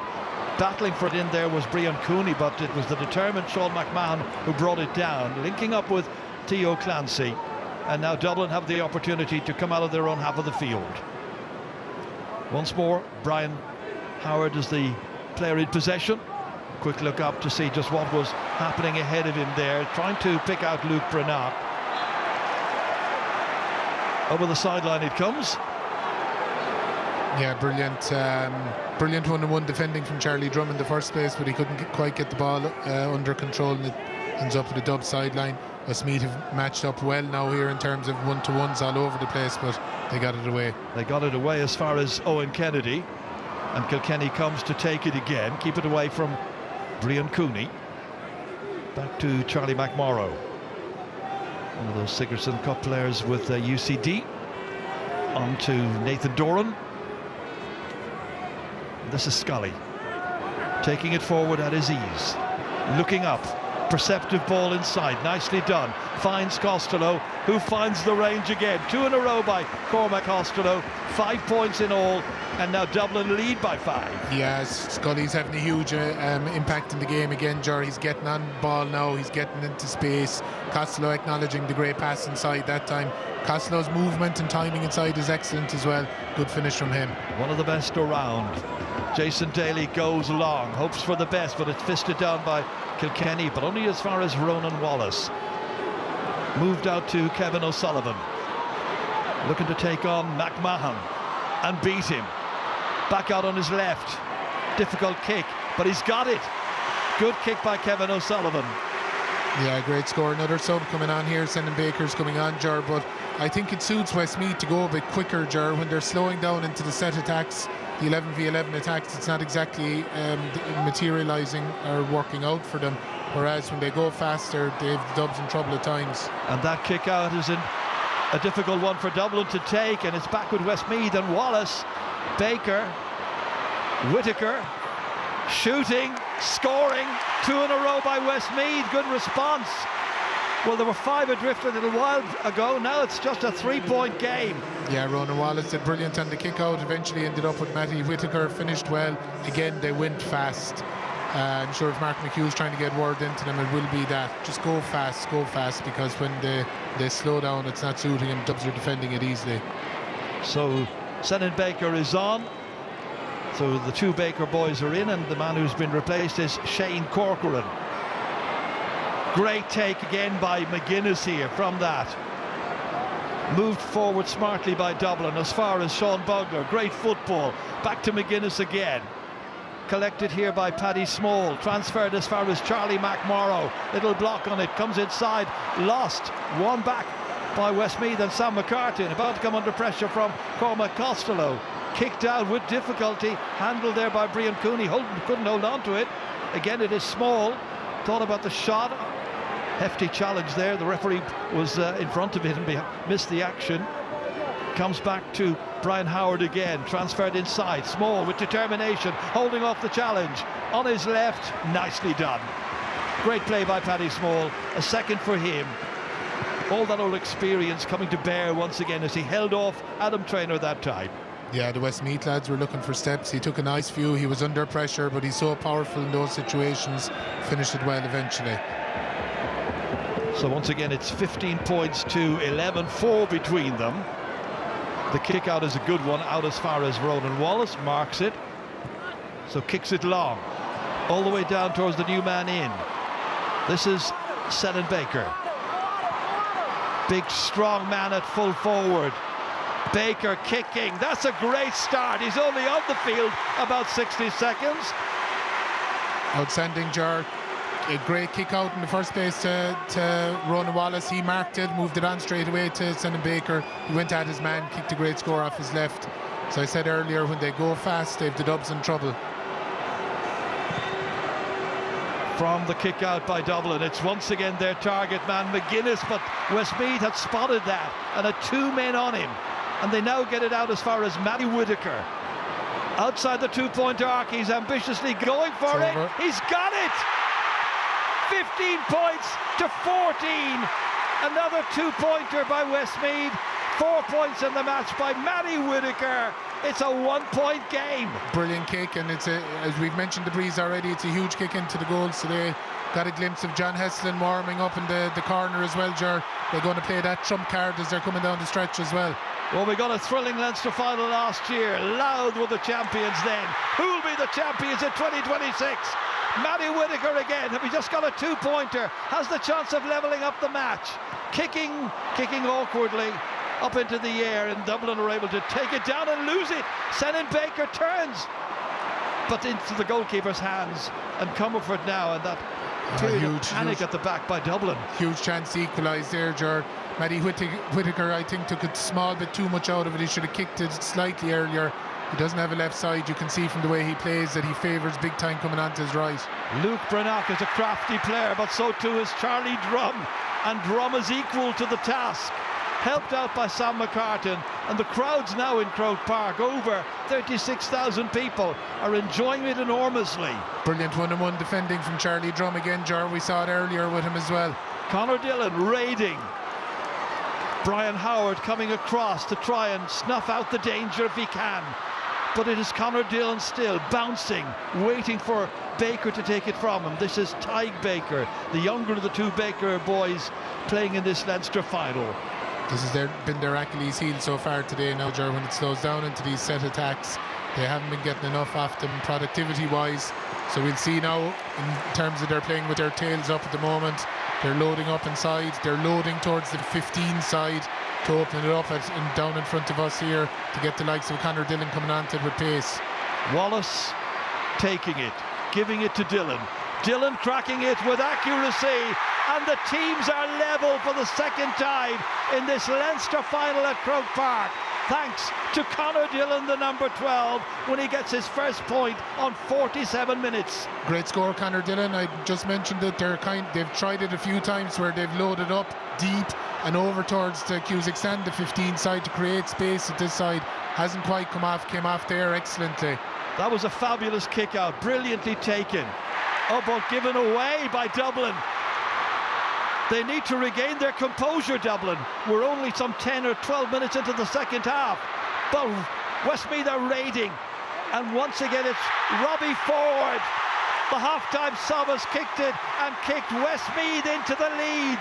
Battling for it in there was Brian Cooney, but it was the determined Sean McMahon who brought it down, linking up with Theo Clancy. And now Dublin have the opportunity to come out of their own half of the field. Once more, Brian Howard is the player in possession. Quick look up to see just what was happening ahead of him there, trying to pick out Luke Branagh. Over the sideline it comes. Yeah, brilliant. Brilliant 1-on-1 defending from Charlie Drum in the first place, but he couldn't quite get the ball under control, and it ends up with a dub sideline. Westmeath have matched up well now here in terms of one-to-ones all over the place, but they got it away. They got it away as far as Owen Kennedy, and Kilkenny comes to take it again, keep it away from Brian Cooney. Back to Charlie McMorrow, one of those Sigerson Cup players with UCD. On to Nathan Doran. This is Scully, taking it forward at his ease, looking up, perceptive ball inside, nicely done, finds Costello, who finds the range again. 2 in a row by Cormac Costello, 5 points in all, and now Dublin lead by 5. Yes, Scully's having a huge impact in the game again, Ger. He's getting on ball now, he's getting into space. Costello acknowledging the great pass inside that time. Costello's movement and timing inside is excellent as well. Good finish from him. One of the best around. Jason Daly goes long, hopes for the best, but it's fisted down by Kilkenny, but only as far as Ronan Wallace. Moved out to Kevin O'Sullivan, looking to take on McMahon and beat him. Back out on his left, difficult kick, but he's got it. Good kick by Kevin O'Sullivan. Yeah, great score. Another sub coming on here, sending Baker's coming on, Ger, but I think it suits Westmeath to go a bit quicker, Ger, when they're slowing down into the set attacks, the 11v11 attacks. It's not exactly materialising or working out for them, whereas when they go faster, they have the Dubs in trouble at times. And that kick out is a difficult one for Dublin to take, and it's back with Westmeath and Wallace, Baker, Whitaker, shooting, scoring, 2 in a row by Westmeath. Good response. Well, there were 5 adrift a little while ago. Now it's just a 3-point game. Yeah, Ronan Wallace did brilliant on the kick out. Eventually ended up with Matty Whitaker. Finished well. Again, they went fast. I'm sure if Mark McHugh's trying to get word into them, it will be that. Just go fast, because when they slow down, it's not suiting them. Dubs are defending it easily. So Senan Baker is on. So the 2 Baker boys are in, and the man who's been replaced is Shane Corcoran. Great take again by McGuinness here from that. Moved forward smartly by Dublin as far as Sean Bugler. Great football. Back to McGuinness again. Collected here by Paddy Small. Transferred as far as Charlie McMorrow. Little block on it. Comes inside. Lost. Won back by Westmeath and Sam McCartan. About to come under pressure from Cormac Costello. Kicked out with difficulty. Handled there by Brian Cooney. Couldn't hold on to it. Again, it is Small. Thought about the shot. Hefty challenge there. The referee was in front of it and missed the action. comes back to Brian Howard again, transferred inside. Small with determination, holding off the challenge. On his left, nicely done. Great play by Paddy Small, a second for him. All that old experience coming to bear once again as he held off Adam Traynor that time. Yeah, the Westmeath lads were looking for steps. He took a nice view. He was under pressure, but he's so powerful in those situations. Finished it well eventually. So once again, it's 15 points to 11-4 between them. The kick out is a good one, out as far as Ronan Wallace marks it. So kicks it long, all the way down towards the new man in. This is Senan Baker. Big strong man at full forward. Baker kicking, that's a great start. He's only on the field about 60 seconds. Outstanding, Jar. A great kick out in the first place to Ronan Wallace. He marked it, moved it on straight away to Senan Baker. He went at his man, kicked a great score off his left. So I said earlier, when they go fast, they've the Dubs in trouble. From the kick out by Dublin, it's once again their target man McGuinness, but Westmeath had spotted that and had two men on him, and they now get it out as far as Matty Whitaker. Outside the two-point arc, he's ambitiously going for it. He's got it! 15 points to 14. Another two-pointer by Westmeath. 4 points in the match by Matty Whitaker. It's a one-point game. Brilliant kick, and it's as we've mentioned the breeze already, it's a huge kick into the goals today. Got a glimpse of John Heslin warming up in the corner as well, Ger. They're going to play that trump card as they're coming down the stretch as well. Well, we got a thrilling Leinster final last year. Louth were the champions then. Who'll be the champions in 2026? Matty Whitaker again. Have he just got a two-pointer? Has the chance of levelling up the match. Kicking awkwardly up into the air, and Dublin are able to take it down and lose it. Senan Baker turns, but into the goalkeeper's hands, and Comerford now, and that huge panic at the back by Dublin. Huge chance to equalise there, Ger. Matty Whitaker, I think, took a small bit too much out of it. He should have kicked it slightly earlier. He doesn't have a left side. You can see from the way he plays that he favours big time coming onto his right. Luke Brannock is a crafty player, but so too is Charlie Drum, and Drum is equal to the task. Helped out by Sam McCartan, and the crowds now in Croke Park, over 36,000 people, are enjoying it enormously. Brilliant one-on-one defending from Charlie Drum again, Jar. We saw it earlier with him as well. Conor Dillon raiding. Brian Howard coming across to try and snuff out the danger if he can. But it is Conor Dillon still bouncing, waiting for Baker to take it from him. This is Tyg Baker, the younger of the two Baker boys playing in this Leinster final. This has been their Achilles heel so far today now, Ger. When it slows down into these set attacks, they haven't been getting enough off them productivity-wise. So we'll see now in terms of they're playing with their tails up at the moment. They're loading up inside. They're loading towards the 15 side to open it up and down in front of us here to get the likes of Conor Dillon coming onto it with pace. Wallace taking it, giving it to Dillon. Dillon cracking it with accuracy, and the teams are level for the second time in this Leinster final at Croke Park, thanks to Conor Dillon, the number 12, when he gets his first point on 47 minutes. Great score, Conor Dillon. I just mentioned that they've tried it a few times where they've loaded up deep and over towards the Cusack stand, the 15 side, to create space at this side. Hasn't quite came off there excellently. That was a fabulous kick out, brilliantly taken. Oh, but given away by Dublin. They need to regain their composure, Dublin. We're only some 10 or 12 minutes into the second half. But Westmeath are raiding. And once again, it's Robbie Ford. The half-time sub has kicked it and kicked Westmeath into the lead.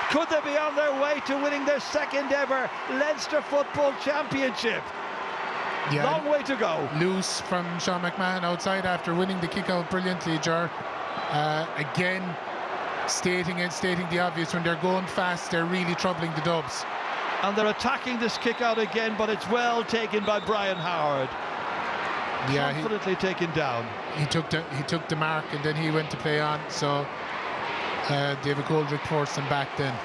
Could they be on their way to winning their second ever Leinster Football Championship? Yeah, long way to go. Loose from Sean McMahon outside after winning the kick-out brilliantly, Jar. Again, stating the obvious, when they're going fast, they're really troubling the Dubs. And they're attacking this kick-out again, but it's well taken by Brian Howard. Yeah, confidently taken down. He took the mark, and then he went to play on. So David Goldrick forced him back then.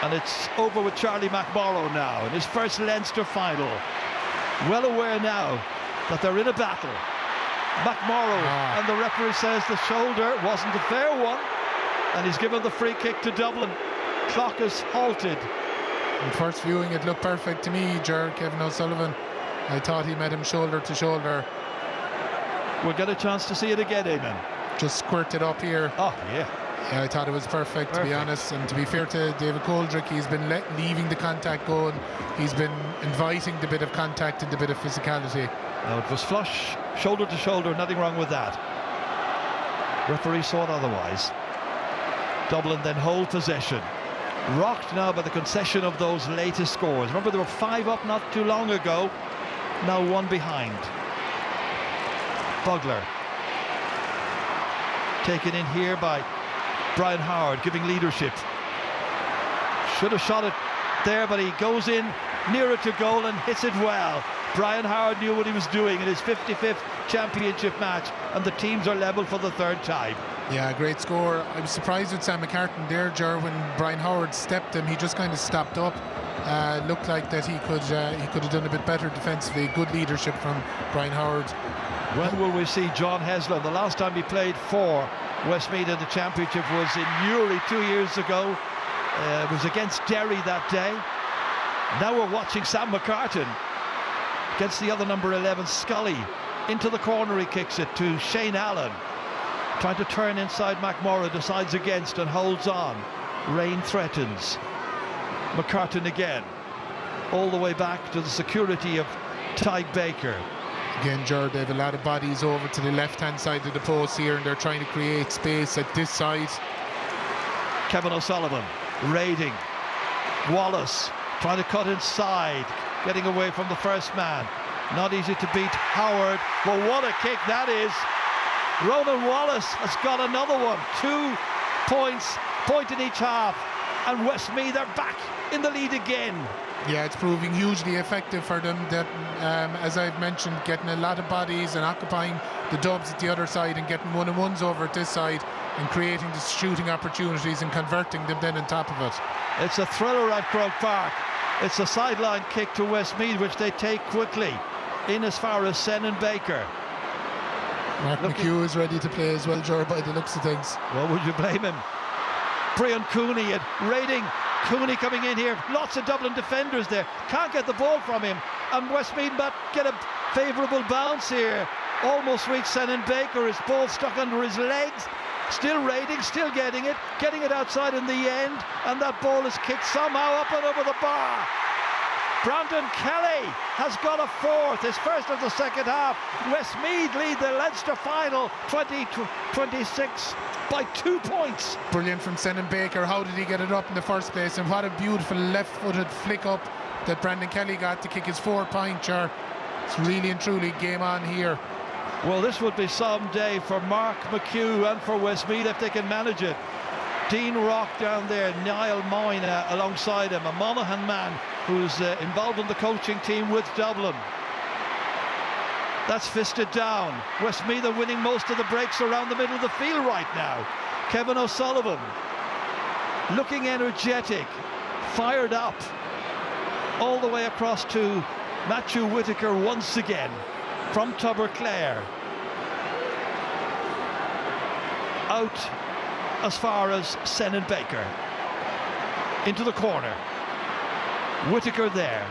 And it's over with Charlie McMorrow now in his first Leinster final. Well aware now that they're in a battle. McMorrow, and the referee says the shoulder wasn't a fair one, and he's given the free kick to Dublin. Clock is halted. First viewing, it looked perfect to me, Kevin O'Sullivan. I thought he met him shoulder to shoulder. We'll get a chance to see it again, Eamon. Just squirted up here. Oh, yeah. Yeah, I thought it was perfect, to be honest. And to be fair to David Coldrick, he's been leaving the contact going. He's been inviting the bit of contact and the bit of physicality. No, it was flush, shoulder to shoulder, nothing wrong with that. Referee saw it otherwise. Dublin then hold possession. Rocked now by the concession of those latest scores. Remember, there were 5 up not too long ago. Now 1 behind. Bugler. Taken in here by Brian Howard, giving leadership. Should have shot it there, but he goes in nearer to goal and hits it well. Brian Howard knew what he was doing in his 55th championship match, and the teams are level for the 3rd time. Yeah, great score. I was surprised with Sam McCartan there, when Brian Howard stepped him. He just kind of stopped up. Looked like that he could have done a bit better defensively. Good leadership from Brian Howard. When will we see John Heslin? The last time he played for Westmeath in the championship was in Newry 2 years ago. It was against Derry that day. Now we're watching Sam McCartan against the other number 11, Scully. Into the corner he kicks it to Shane Allen. Trying to turn inside McMorrow, decides against and holds on. Rain threatens. McCartan again. All the way back to the security of Tyke Baker. Again, Gerard, they have a lot of bodies over to the left-hand side of the post here, and they're trying to create space at this side. Kevin O'Sullivan raiding. Wallace trying to cut inside, getting away from the first man. Not easy to beat Howard. Well, what a kick that is. Ronan Wallace has got another one. 2 points, point in each half, and Westmeath are back in the lead again. Yeah, it's proving hugely effective for them. That, as I've mentioned, getting a lot of bodies and occupying the dubs at the other side and getting 1-on-1s over at this side and creating the shooting opportunities and converting them then on top of it. It's a thriller at Croke Park. It's a sideline kick to Westmeath, which they take quickly in as far as Senan Baker. Mark McHugh is ready to play as well, Ger, by the looks of things. Well, would you blame him? Brian Cooney raiding. Cooney coming in here. Lots of Dublin defenders there. Can't get the ball from him. And Westmeath but get a favourable bounce here. Almost reached Senan Baker. His ball stuck under his legs. Still raiding, still getting it outside in the end. And that ball is kicked somehow up and over the bar. Brandon Kelly has got a 4th, his first of the second half. Westmeath lead the Leinster final 20-26 by 2 points. Brilliant from Senan Baker. How did he get it up in the first place? And what a beautiful left-footed flick up that Brandon Kelly got to kick his 4-pointer. It's really and truly game on here. Well, this would be some day for Mark McHugh and for Westmeath if they can manage it. Dean Rock down there, Niall Moyne alongside him, a Monaghan man who's involved in the coaching team with Dublin. That's fisted down. Westmeath are winning most of the breaks around the middle of the field right now. Kevin O'Sullivan looking energetic, fired up, all the way across to Matthew Whitaker once again from Tubberclare. Out as far as Senan Baker. Into the corner. Whitaker there.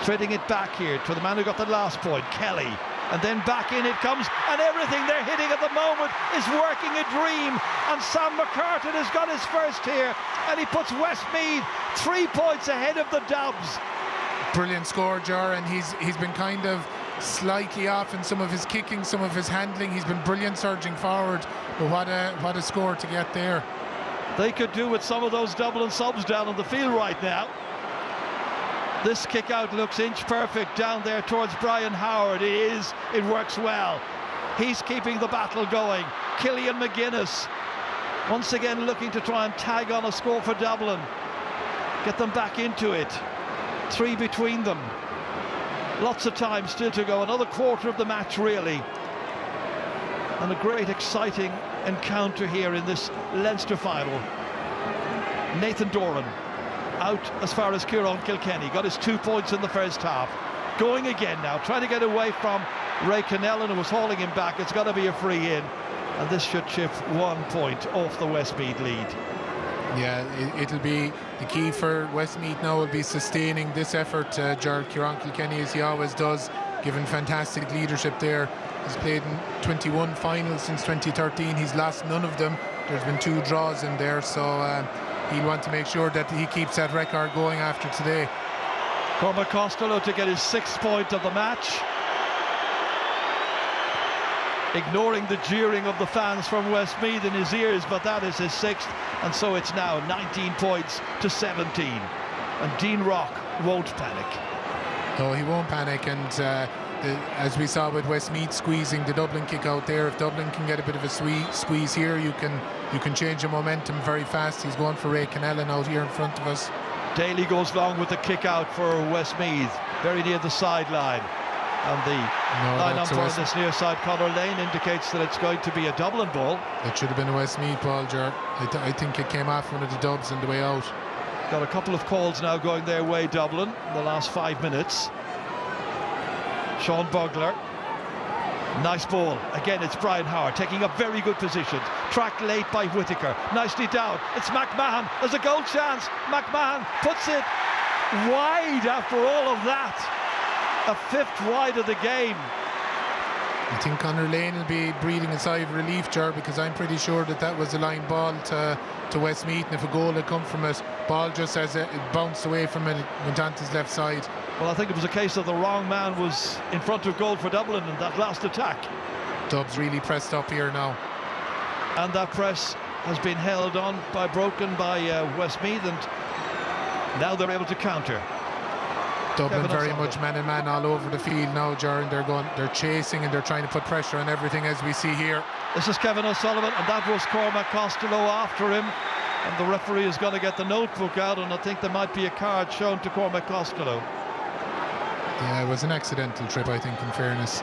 Threading it back here to the man who got the last point, Kelly. And then back in it comes, and everything they're hitting at the moment is working a dream. And Sam McCartan has got his first here, and he puts Westmeath 3 points ahead of the Dubs. Brilliant score, Jar, and he's been kind of slightly off in some of his kicking, some of his handling. He's been brilliant surging forward, but what a score to get there. They could do with some of those Dublin subs down on the field right now. This kick out looks inch perfect down there towards Brian Howard. It works well. He's keeping the battle going. Killian McGuinness once again looking to try and tag on a score for Dublin. Get them back into it. 3 between them. Lots of time still to go. Another quarter of the match really. And a great exciting encounter here in this Leinster final. Nathan Doran out as far as Kieran Kilkenny. Got his 2 points in the first half. Going again now, trying to get away from Ray Connellan, who was hauling him back. It's got to be a free in. And this should chip 1 point off the Westmeath lead. Yeah, it'll be the key for Westmeath now will be sustaining this effort. Gerard Kieran Kilkenny, as he always does, given fantastic leadership there. He's played in 21 finals since 2013. He's lost none of them. There's been 2 draws in there, so he'll want to make sure that he keeps that record going after today. Cormac Costello to get his 6th point of the match, ignoring the jeering of the fans from Westmeath in his ears, but that is his 6th, and so it's now 19 points to 17, and Dean Rock won't panic. No, he won't panic, and as we saw with Westmeath squeezing the Dublin kick out there, if Dublin can get a bit of a squeeze here, you can change the momentum very fast. He's going for Ray Canellan out here in front of us. Daly goes long with the kick out for Westmeath, very near the sideline, and the line umpire on this near side, Conor Lane, indicates that it's going to be a Dublin ball. It should have been a Westmeath ball, Gerard. I think it came off one of the Dubs on the way out. Got a couple of calls now going their way, Dublin, in the last 5 minutes. Sean Bugler, nice ball. Again, it's Brian Howard taking a very good position. Tracked late by Whittaker, nicely down. It's McMahon, there's a goal chance. McMahon puts it wide after all of that. A 5th wide of the game. I think Conor Lane will be breathing a sigh of relief, Ger, because I'm pretty sure that was a line ball to Westmeath, and if a goal had come from it, ball just as it bounced away from it, went onto his left side. Well, I think it was a case of the wrong man was in front of goal for Dublin in that last attack. Dubs really pressed up here now. And that press has been held on broken by Westmeath, and now they're able to counter. Dublin very much man-in-man all over the field now, Ger, and they're chasing and they're trying to put pressure on everything, as we see here. This is Kevin O'Sullivan, and that was Cormac Costello after him, and the referee is going to get the notebook out, and I think there might be a card shown to Cormac Costello. Yeah, it was an accidental trip, I think, in fairness.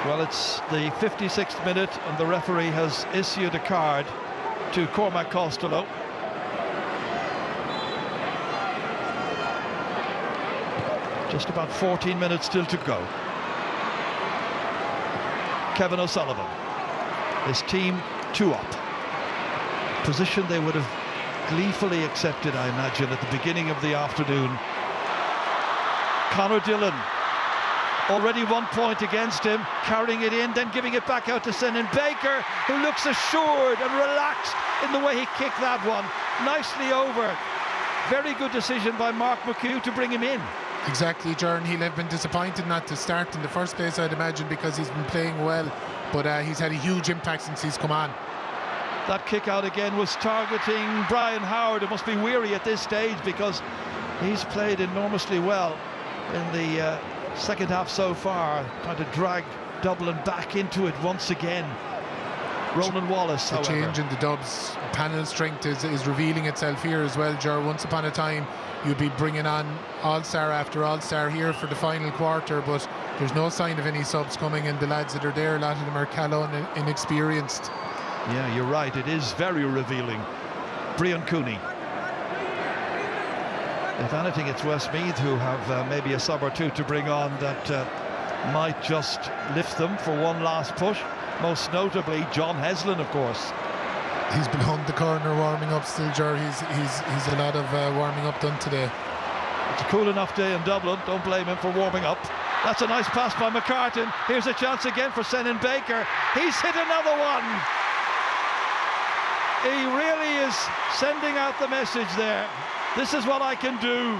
Well, it's the 56th minute, and the referee has issued a card to Cormac Costello. Just about 14 minutes still to go. Kevin O'Sullivan, his team 2 up. Position they would have gleefully accepted, I imagine, at the beginning of the afternoon. Conor Dillon, already 1 point against him, carrying it in, then giving it back out to Senan Baker, who looks assured and relaxed in the way he kicked that one. Nicely over. Very good decision by Mark McHugh to bring him in. Exactly, Jordan. He'll have been disappointed not to start in the first place, I'd imagine, because he's been playing well, but he's had a huge impact since he's come on. That kick out again was targeting Brian Howard, who must be weary at this stage because he's played enormously well in the second half so far, trying to drag Dublin back into it once again. Ronan Wallace, however. The change in the Dubs panel strength is revealing itself here as well, Ger. Once upon a time you'd be bringing on all-star after all-star here for the final quarter, but there's no sign of any subs coming, and the lads that are there, a lot of them are callow and inexperienced. Yeah, you're right, it is very revealing. Brian Cooney. If anything, it's Westmeath who have maybe a sub or two to bring on that might just lift them for one last push. Most notably, John Heslin, of course. He's behind the corner warming up still, Ger. He's a lot of warming up done today. It's a cool enough day in Dublin. Don't blame him for warming up. That's a nice pass by McCartan. Here's a chance again for Senan Baker. He's hit another one. He really is sending out the message there. This is what I can do.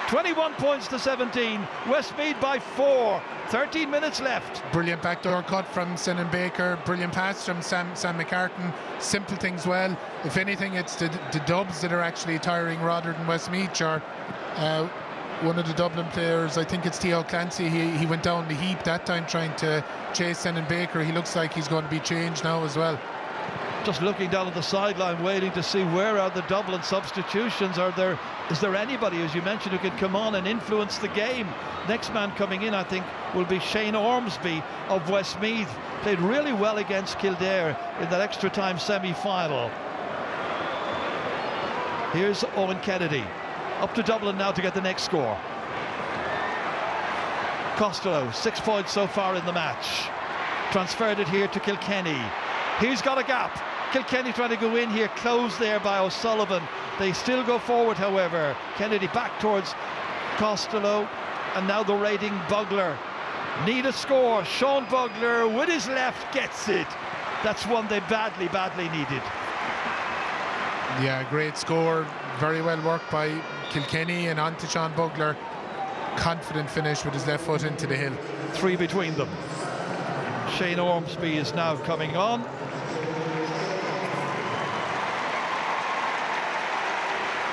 21 points to 17. Westmeath by 4. 13 minutes left. Brilliant backdoor cut from Senan Baker. Brilliant pass from Sam McCartan. Simple things well. If anything, it's the Dubs that are actually tiring rather than Westmeath. Or one of the Dublin players, I think it's Theo Clancy, he went down the heap that time trying to chase Senan Baker. He looks like he's going to be changed now as well. Just looking down at the sideline, waiting to see where are the Dublin substitutions. Is there anybody, as you mentioned, who can come on and influence the game? Next man coming in, I think, will be Shane Ormsby of Westmeath. Played really well against Kildare in that extra time semi-final. Here's Owen Kennedy. Up to Dublin now to get the next score. Costello, 6 points so far in the match. Transferred it here to Kilkenny. He's got a gap. Kilkenny trying to go in here, closed there by O'Sullivan. They still go forward, however. Kennedy back towards Costello, and now the raiding Bugler. Need a score. Sean Bugler with his left gets it. That's one they badly needed. Yeah, great score. Very well worked by Kilkenny, and on to Sean Bugler. Confident finish with his left foot into the hill. 3 between them. Shane Ormsby is now coming on.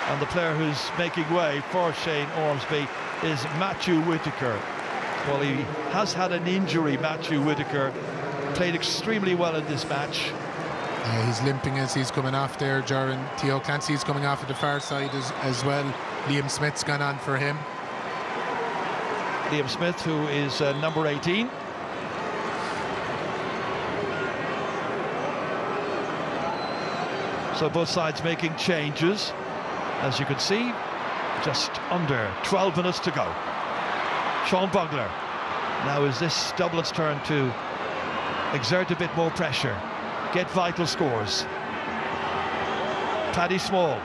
And the player who's making way for Shane Ormsby is Matthew Whitaker. Well, he has had an injury, Matthew Whitaker. Played extremely well in this match. Yeah, he's limping as he's coming off there, Jaron. Theo Clancy's coming off at the far side as well. Liam Smith's gone on for him. Liam Smith, who is number 18. So both sides making changes. As you can see, just under 12 minutes to go. Sean Bugler. Now is this Dublin's turn to exert a bit more pressure, get vital scores. Paddy Small.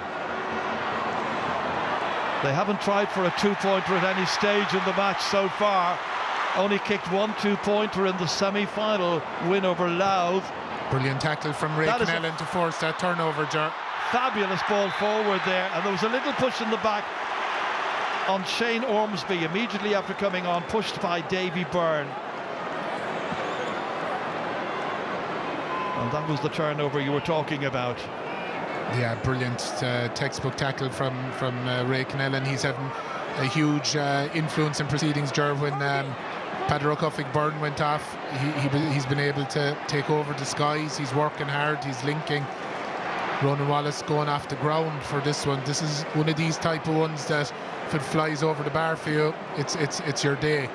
They haven't tried for a 2-pointer at any stage in the match so far. Only kicked 1 2-pointer in the semi-final win over Louth. Brilliant tackle from Ray Connellan to force that turnover, Jar. Fabulous ball forward there, and there was a little push in the back on Shane Ormsby immediately after coming on, pushed by Davy Byrne. And that was the turnover you were talking about. Yeah, brilliant textbook tackle from Ray Connellan. He's having a huge influence in proceedings, Jar. When Padraig Byrne went off, he's been able to take over the skies. He's working hard, he's linking. Ronan Wallace going off the ground for this one. This is one of these type of ones that if it flies over the bar for you, it's your day.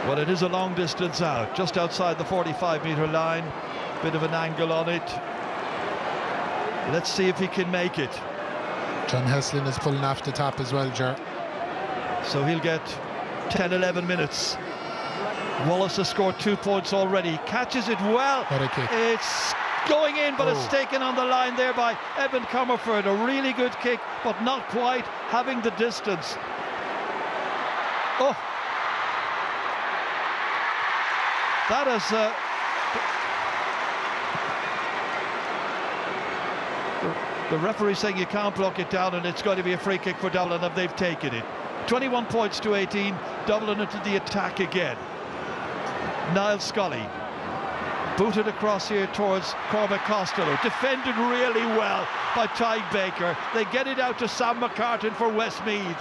Well, it is a long distance out, just outside the 45-metre line. Bit of an angle on it. Let's see if he can make it. John Heslin is pulling off the top as well, Jar. So he'll get 10-11 minutes. Wallace has scored 2 points already. Catches it well. What a kick. It's going in, but it's taken on the line there by Evan Comerford. A really good kick, but not quite having the distance. Oh, that is the referee saying you can't block it down, and it's going to be a free kick for Dublin, and they've taken it. 21 points to 18. Dublin into the attack again. Niall Scully booted across here towards Cormac Costello, defended really well by Tyke Baker. They get it out to Sam McCartan for Westmeath.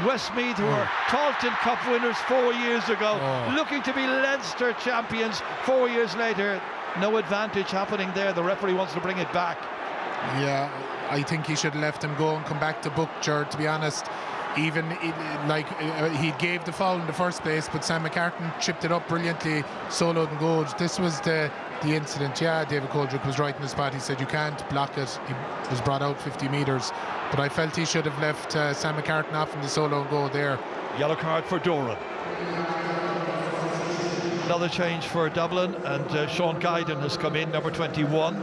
Westmeath, who were Taunton Cup winners 4 years ago, looking to be Leinster champions 4 years later. No advantage happening there. The referee wants to bring it back. Yeah, I think he should have left him go and come back to Butcher, to be honest. Even he gave the foul in the first place, but Sam McCartan chipped it up brilliantly, soloed and goaled. This was the incident. Yeah, David Coldrick was right in the spot. He said you can't block it. He was brought out 50 metres, but I felt he should have left Sam McCartan off in the solo and go there. Yellow card for Doran. Another change for Dublin, and Sean Guyden has come in, number 21.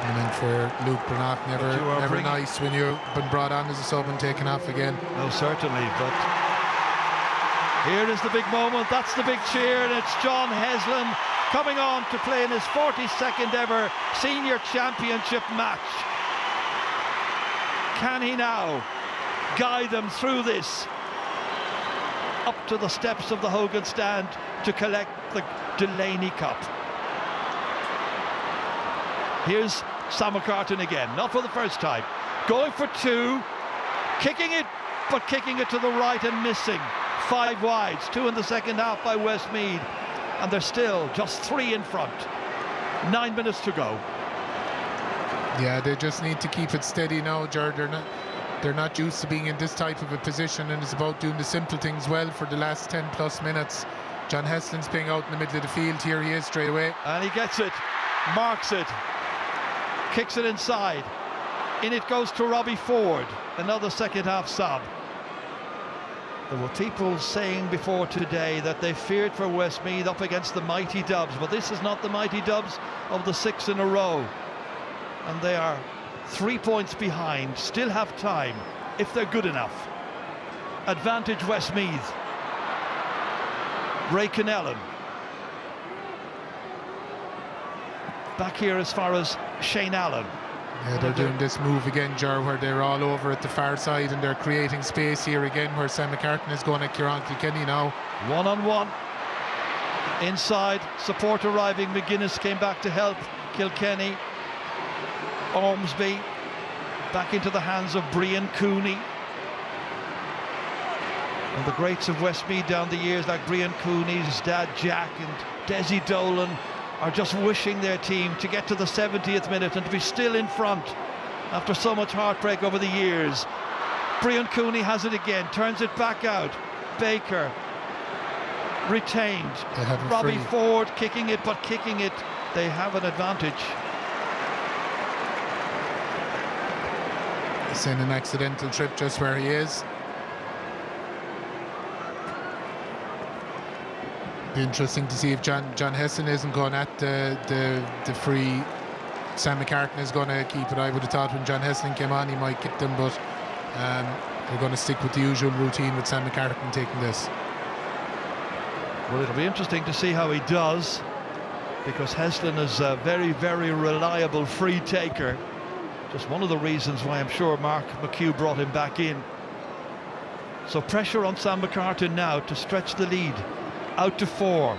And then for Luke Branagh, never nice when you've been brought on as a sub and taken off again. No, certainly, but here is the big moment. That's the big cheer, and it's John Heslin coming on to play in his 42nd ever senior championship match. Can he now guide them through this up to the steps of the Hogan stand to collect the Delaney Cup? Here's Sam McCartan again, not for the first time. Going for 2, kicking it, but kicking it to the right and missing. 5 wides, 2 in the second half by Westmeath, and they're still just 3 in front. 9 minutes to go. Yeah, they just need to keep it steady now, Jared. They're not used to being in this type of a position, and it's about doing the simple things well for the last 10 plus minutes. John Heslin's being out in the middle of the field. Here he is straight away. And he gets it, marks it, kicks it inside. In it goes to Robbie Ford, another second half sub. There were people saying before today that they feared for Westmeath up against the mighty Dubs, but this is not the mighty Dubs of the 6 in a row. And they are 3 points behind, still have time if they're good enough. Advantage Westmeath. Ray Canellan. Back here as far as Shane Allen. Yeah, they're doing this move again, Ger, where they're all over at the far side and they're creating space here again, where Sam McCartan is going at Kieran Kilkenny now. One-on-one. Inside, support arriving. McGuinness came back to help Kilkenny. Ormsby back into the hands of Brian Cooney. And the greats of Westmeath down the years, like Brian Cooney's dad Jack and Desi Dolan, are just wishing their team to get to the 70th minute and to be still in front after so much heartbreak over the years. Brian Cooney has it again, turns it back out. Baker retained. Robbie Ford kicking it, but kicking it. They have an advantage. He's in an accidental trip just where he is. Be interesting to see if John Hesson isn't going at the free. Sam McCartan is going to keep it. I would have thought when John Hesson came on he might kick them, but they're going to stick with the usual routine with Sam McCartan taking this. Well, it'll be interesting to see how he does, because Heslin is a very, very reliable free taker. Just one of the reasons why I'm sure Mark McHugh brought him back in. So pressure on Sam McCartan now to stretch the lead out to 4.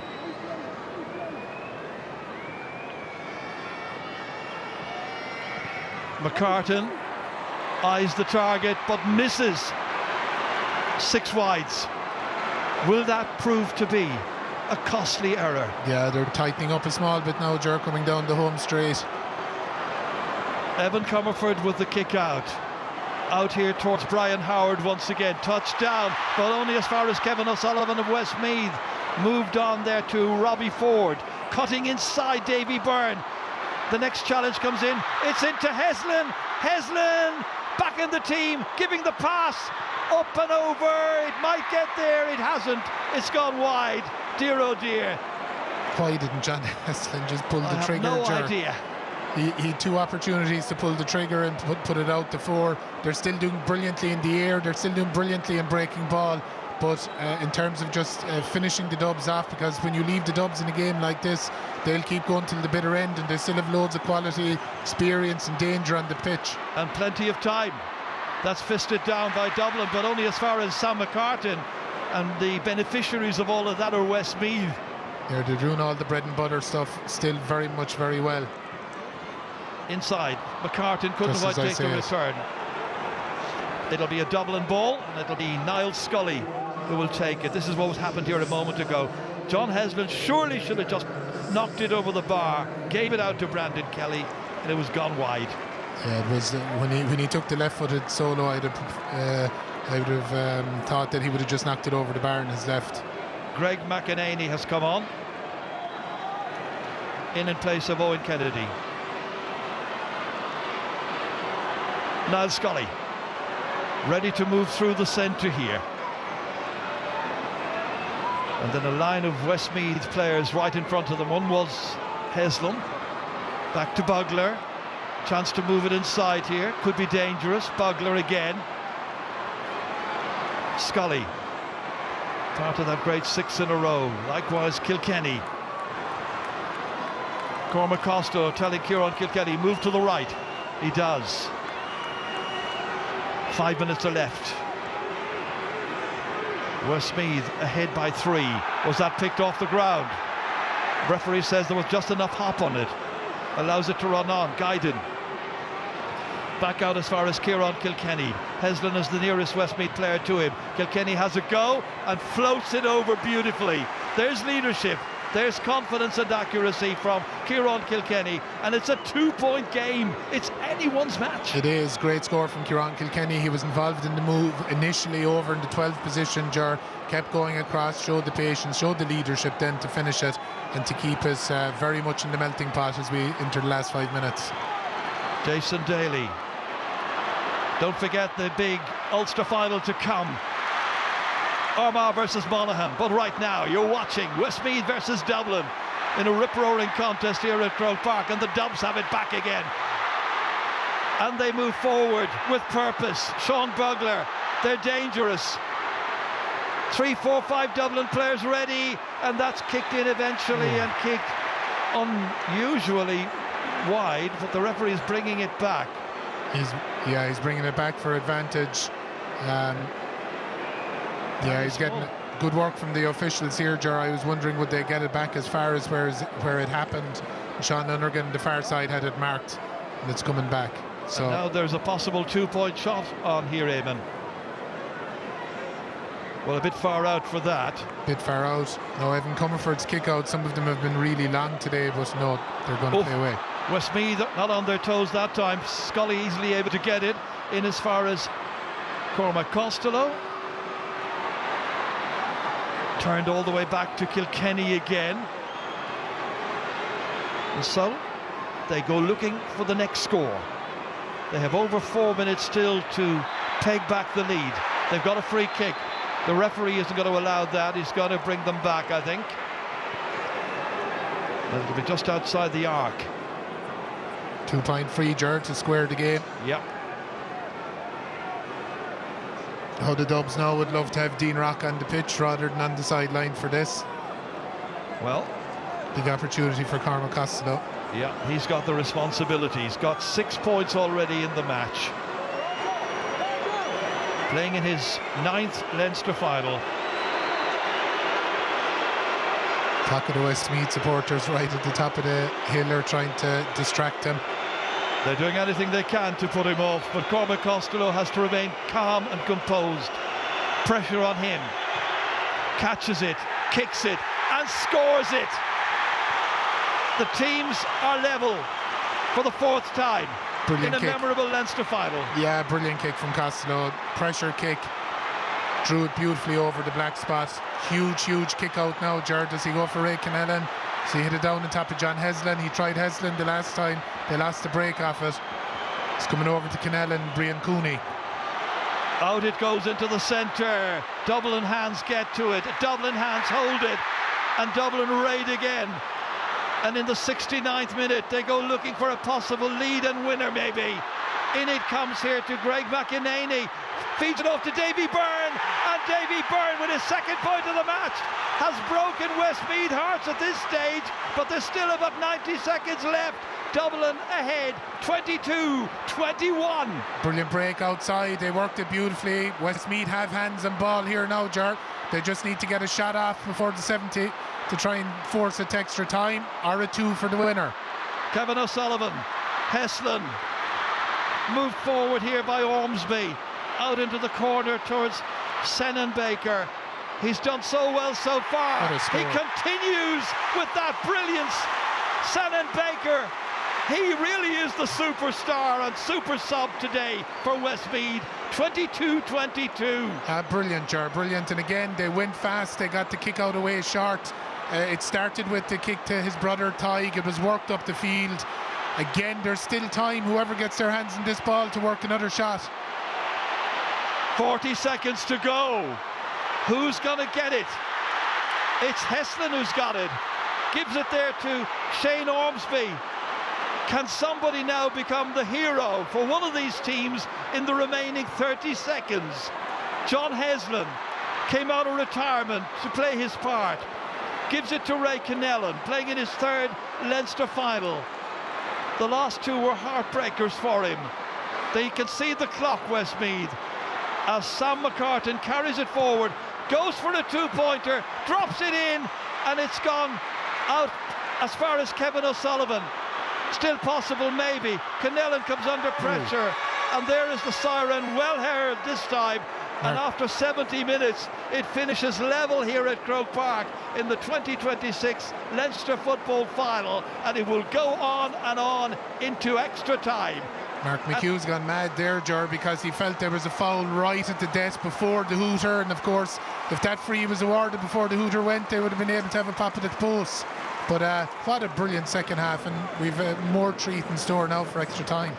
McCartan eyes the target but misses. 6 wides. Will that prove to be a costly error? Yeah, they're tightening up a small bit now, Ger, coming down the home straight. Evan Comerford with the kick out. Out here towards Brian Howard once again. Touchdown, but only as far as Kevin O'Sullivan of Westmeath. Moved on there to Robbie Ford. Cutting inside Davy Byrne. The next challenge comes in. It's into Heslin. Heslin back in the team, giving the pass. Up and over. It might get there. It hasn't. It's gone wide. Dear oh dear. Why didn't John Heslin just pull the trigger? No idea. He had 2 opportunities to pull the trigger and put it out to 4. They're still doing brilliantly in the air. They're still doing brilliantly in breaking ball. But in terms of just finishing the Dubs off, because when you leave the Dubs in a game like this, they'll keep going till the bitter end, and they still have loads of quality, experience and danger on the pitch. And plenty of time. That's fisted down by Dublin, but only as far as Sam McCartan, and the beneficiaries of all of that are Westmeath. They're doing all the bread and butter stuff still very much very well. Inside, McCartan couldn't quite take the return. It'll be a Dublin ball, and it'll be Niall Scully who will take it. This is what was happened here a moment ago. John Heslin surely should have just knocked it over the bar, gave it out to Brandon Kelly, and it was gone wide. Yeah, it was when he took the left-footed solo. I would have thought that he would have just knocked it over the bar on his left. Greg McEnany has come on in place of Owen Kennedy. Niall Scully ready to move through the centre here. And then a line of Westmeath players right in front of them. One was Heslin. Back to Bugler. Chance to move it inside here. Could be dangerous. Bugler again. Scully. Part of that great 6 in a row. Likewise Kilkenny. Cormac Costo telling Kieran Kilkenny, move to the right. He does. 5 minutes are left. Westmeath ahead by 3. Was that picked off the ground? Referee says there was just enough hop on it. Allows it to run on. Guidon. Back out as far as Kieran Kilkenny. Heslin is the nearest Westmeath player to him. Kilkenny has a go and floats it over beautifully. There's leadership. There's confidence and accuracy from Kieran Kilkenny, and it's a 2-point game. It's anyone's match. It is. Great score from Kieran Kilkenny. He was involved in the move initially over in the 12th position. Ger kept going across, showed the patience, showed the leadership then to finish it and to keep us very much in the melting pot as we enter the last 5 minutes. Jason Daly. Don't forget the big Ulster final to come. Armagh versus Monaghan. But right now you're watching Westmeath versus Dublin in a rip-roaring contest here at Croke Park, and the Dubs have it back again. And they move forward with purpose. Sean Bugler, they're dangerous. 3, 4, 5 Dublin players ready, and that's kicked in eventually and kicked unusually wide, but the referee is bringing it back. He's bringing it back for advantage. He's getting good work from the officials here, Ger. I was wondering would they get it back as far as where it happened. Sean Lonergan, the far side, had it marked, and it's coming back. So and now there's a possible 2-point shot on here, Eamon. Well, a bit far out for that. Bit far out. No, Evan Comerford's kick out. Some of them have been really long today, but no, they're going to play away. Westmeath not on their toes that time. Scully easily able to get it in as far as Cormac Costello. Turned all the way back to Kilkenny again. And so they go looking for the next score. They have over 4 minutes still to peg back the lead. They've got a free kick. The referee isn't going to allow that. He's going to bring them back, I think. It'll be just outside the arc. 2-point free, Ger, to square the game. Yep. How the Dubs now would love to have Dean Rock on the pitch rather than on the sideline for this. Well, big opportunity for Cormac Costello. Yeah, he's got the responsibility. He's got 6 points already in the match. Playing in his 9th Leinster final. Talk of the Westmeath supporters right at the top of the hill are trying to distract him. They're doing anything they can to put him off, but Cormac Costello has to remain calm and composed. Pressure on him. Catches it, kicks it, and scores it. The teams are level for the 4th time. Brilliant in a kick. Memorable Leinster final. Yeah, brilliant kick from Costello. Pressure kick. Drew it beautifully over the black spot. Huge kick out now, Ger. Does he go for Ray Kennellan? So he hit it down on top of John Heslin. He tried Heslin the last time. They lost the break off it. It's coming over to Kennellan, Brian Cooney. Out it goes into the centre. Dublin hands get to it. Dublin hands hold it. And Dublin raid again. And in the 69th minute, they go looking for a possible lead and winner, maybe. In it comes here to Greg McInerney. Feeds it off to Davy Byrne. And Davy Byrne, with his 2nd point of the match, has broken Westmeath hearts at this stage. But there's still about 90 seconds left. Dublin ahead, 22-21. Brilliant break outside. They worked it beautifully. Westmeath have hands and ball here now, Ger. They just need to get a shot off before the 70 to try and force it to extra time, or a 2 for the winner. Kevin O'Sullivan, Heslin, moved forward here by Ormsby, out into the corner towards Senan Baker. He's done so well so far. He continues with that brilliance. Senan Baker, he really is the superstar and super sub today for Westmeath. 22-22. Brilliant, Ger, brilliant. And again, they went fast. They got the kick out away short. It started with the kick to his brother Tig. It was worked up the field. Again, there's still time, whoever gets their hands on this ball, to work another shot. 40 seconds to go. Who's going to get it? It's Heslin who's got it. Gives it there to Shane Ormsby. Can somebody now become the hero for one of these teams in the remaining 30 seconds? John Heslin came out of retirement to play his part. Gives it to Ray Kennellan, playing in his 3rd Leinster final. The last 2 were heartbreakers for him. They can see the clock, Westmeath, as Sam McCartan carries it forward, goes for a 2-pointer, drops it in, and it's gone out as far as Kevin O'Sullivan. Still possible, maybe. Kennellan comes under pressure, and there is the siren, well heard this time. And after 70 minutes, it finishes level here at Croke Park in the 2026 Leinster football final, and it will go on and on into extra time. Mark McHugh's gone mad there, Ger, because he felt there was a foul right at the death before the hooter, and of course, if that free was awarded before the hooter went, they would have been able to have a pop at the post. But what a brilliant second half, and we've more treat in store now for extra time.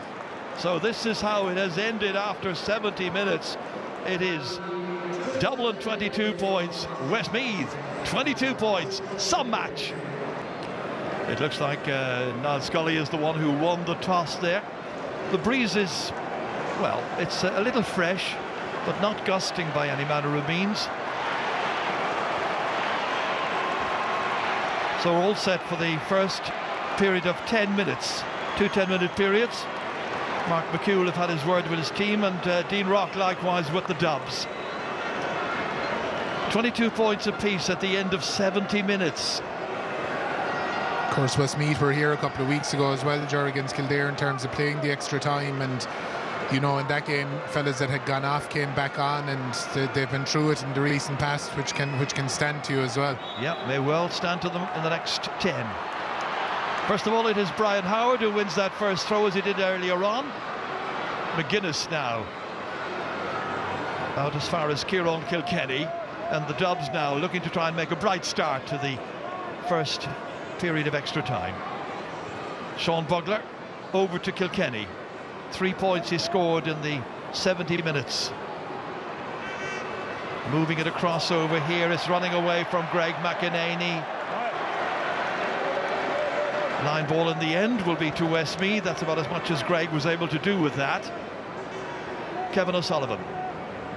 So this is how it has ended after 70 minutes. It is Dublin 22 points, Westmeath 22 points, some match. It looks like Niall Scully is the one who won the toss there. The breeze is, well, it's a little fresh, but not gusting by any manner of means. So we're all set for the first period of 10 minutes, 2 10-minute periods. Mark McHugh will have had his word with his team, and Dean Rock likewise with the Dubs. 22 points apiece at the end of 70 minutes. Of course, Westmeath were here a couple of weeks ago as well, Ger, against Kildare, in terms of playing the extra time, and you know, in that game, fellas that had gone off came back on, and they've been through it in the recent past, which can stand to you as well. Yeah, may well stand to them in the next 10. First of all, it is Brian Howard who wins that first throw, as he did earlier on. McGuinness now out as far as Kieran Kilkenny, and the Dubs now looking to try and make a bright start to the first period of extra time. Sean Bugler over to Kilkenny. 3 points he scored in the 70 minutes. Moving it across over here, it's running away from Greg McEnany. Line ball in the end will be to Westmeath. That's about as much as Greg was able to do with that. Kevin O'Sullivan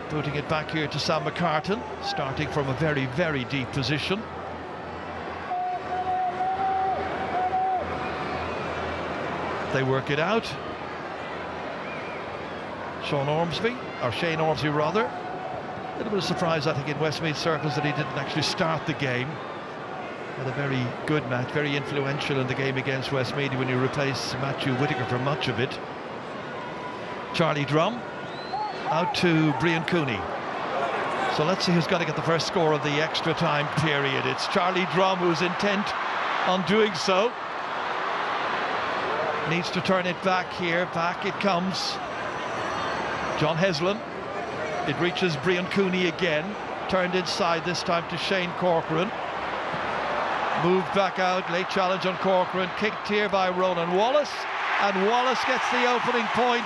putting it back here to Sam McCartan, starting from a very, very deep position. They work it out. Shane Ormsby rather. A little bit of surprise, I think, in Westmeath circles that he didn't actually start the game. Had a very good match, very influential in the game against Westmeath when you replace Matthew Whitaker for much of it. Charlie Drum out to Brian Cooney. So let's see who's got to get the first score of the extra time period. It's Charlie Drum who's intent on doing so. Needs to turn it back here. Back it comes. John Heslin. It reaches Brian Cooney again. Turned inside this time to Shane Corcoran. Moved back out. Late challenge on Corcoran. Kicked here by Ronan Wallace. And Wallace gets the opening point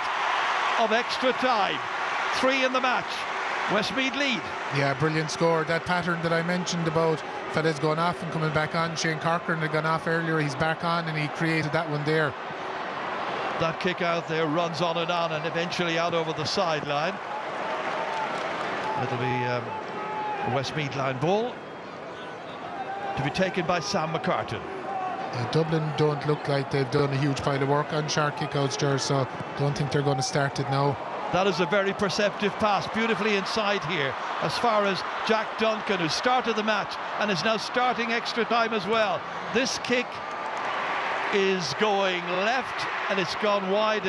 of extra time. 3 in the match. Westmeath lead. Yeah, brilliant score. That pattern that I mentioned about fellas going off and coming back on. Shane Corcoran had gone off earlier. He's back on, and he created that one there. That kick out there runs on and eventually out over the sideline. It'll be a Westmeath line ball to be taken by Sam McCartan. Dublin don't look like they've done a huge pile of work on sharp kickouts, Ger, so don't think they're going to start it now. That is a very perceptive pass, beautifully inside here, as far as Jack Duncan, who started the match and is now starting extra time as well. This kick is going left and it's gone wide.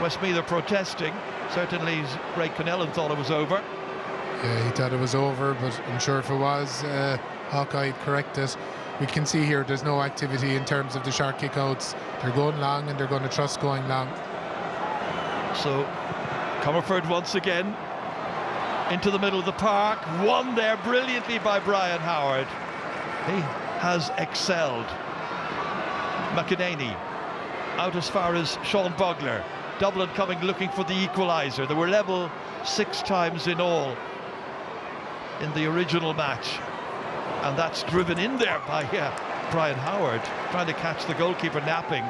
Westmeath are protesting. Certainly Ray Connellan thought it was over. Yeah, he thought it was over, but I'm sure if it was, Hawkeye would correct it. We can see here there's no activity in terms of the sharp kickouts. They're going long and they're going to trust going long. So Comerford once again into the middle of the park. Won there brilliantly by Brian Howard. He has excelled. McEnany out as far as Sean Bugler. Dublin coming looking for the equaliser. They were level 6 times in all in the original match, and that's driven in there by Brian Howard, trying to catch the goalkeeper napping.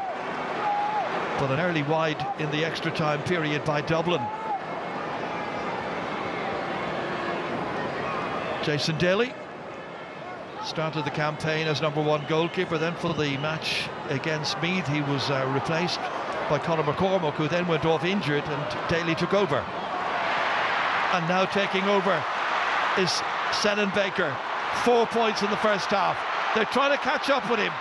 But an early wide in the extra time period by Dublin. Jason Daly started the campaign as #1 goalkeeper. Then for the match against Meath, he was replaced by Conor McCormack, who then went off injured, and Daly took over. And now taking over is Senan Baker. 4 points in the first half. They're trying to catch up with him.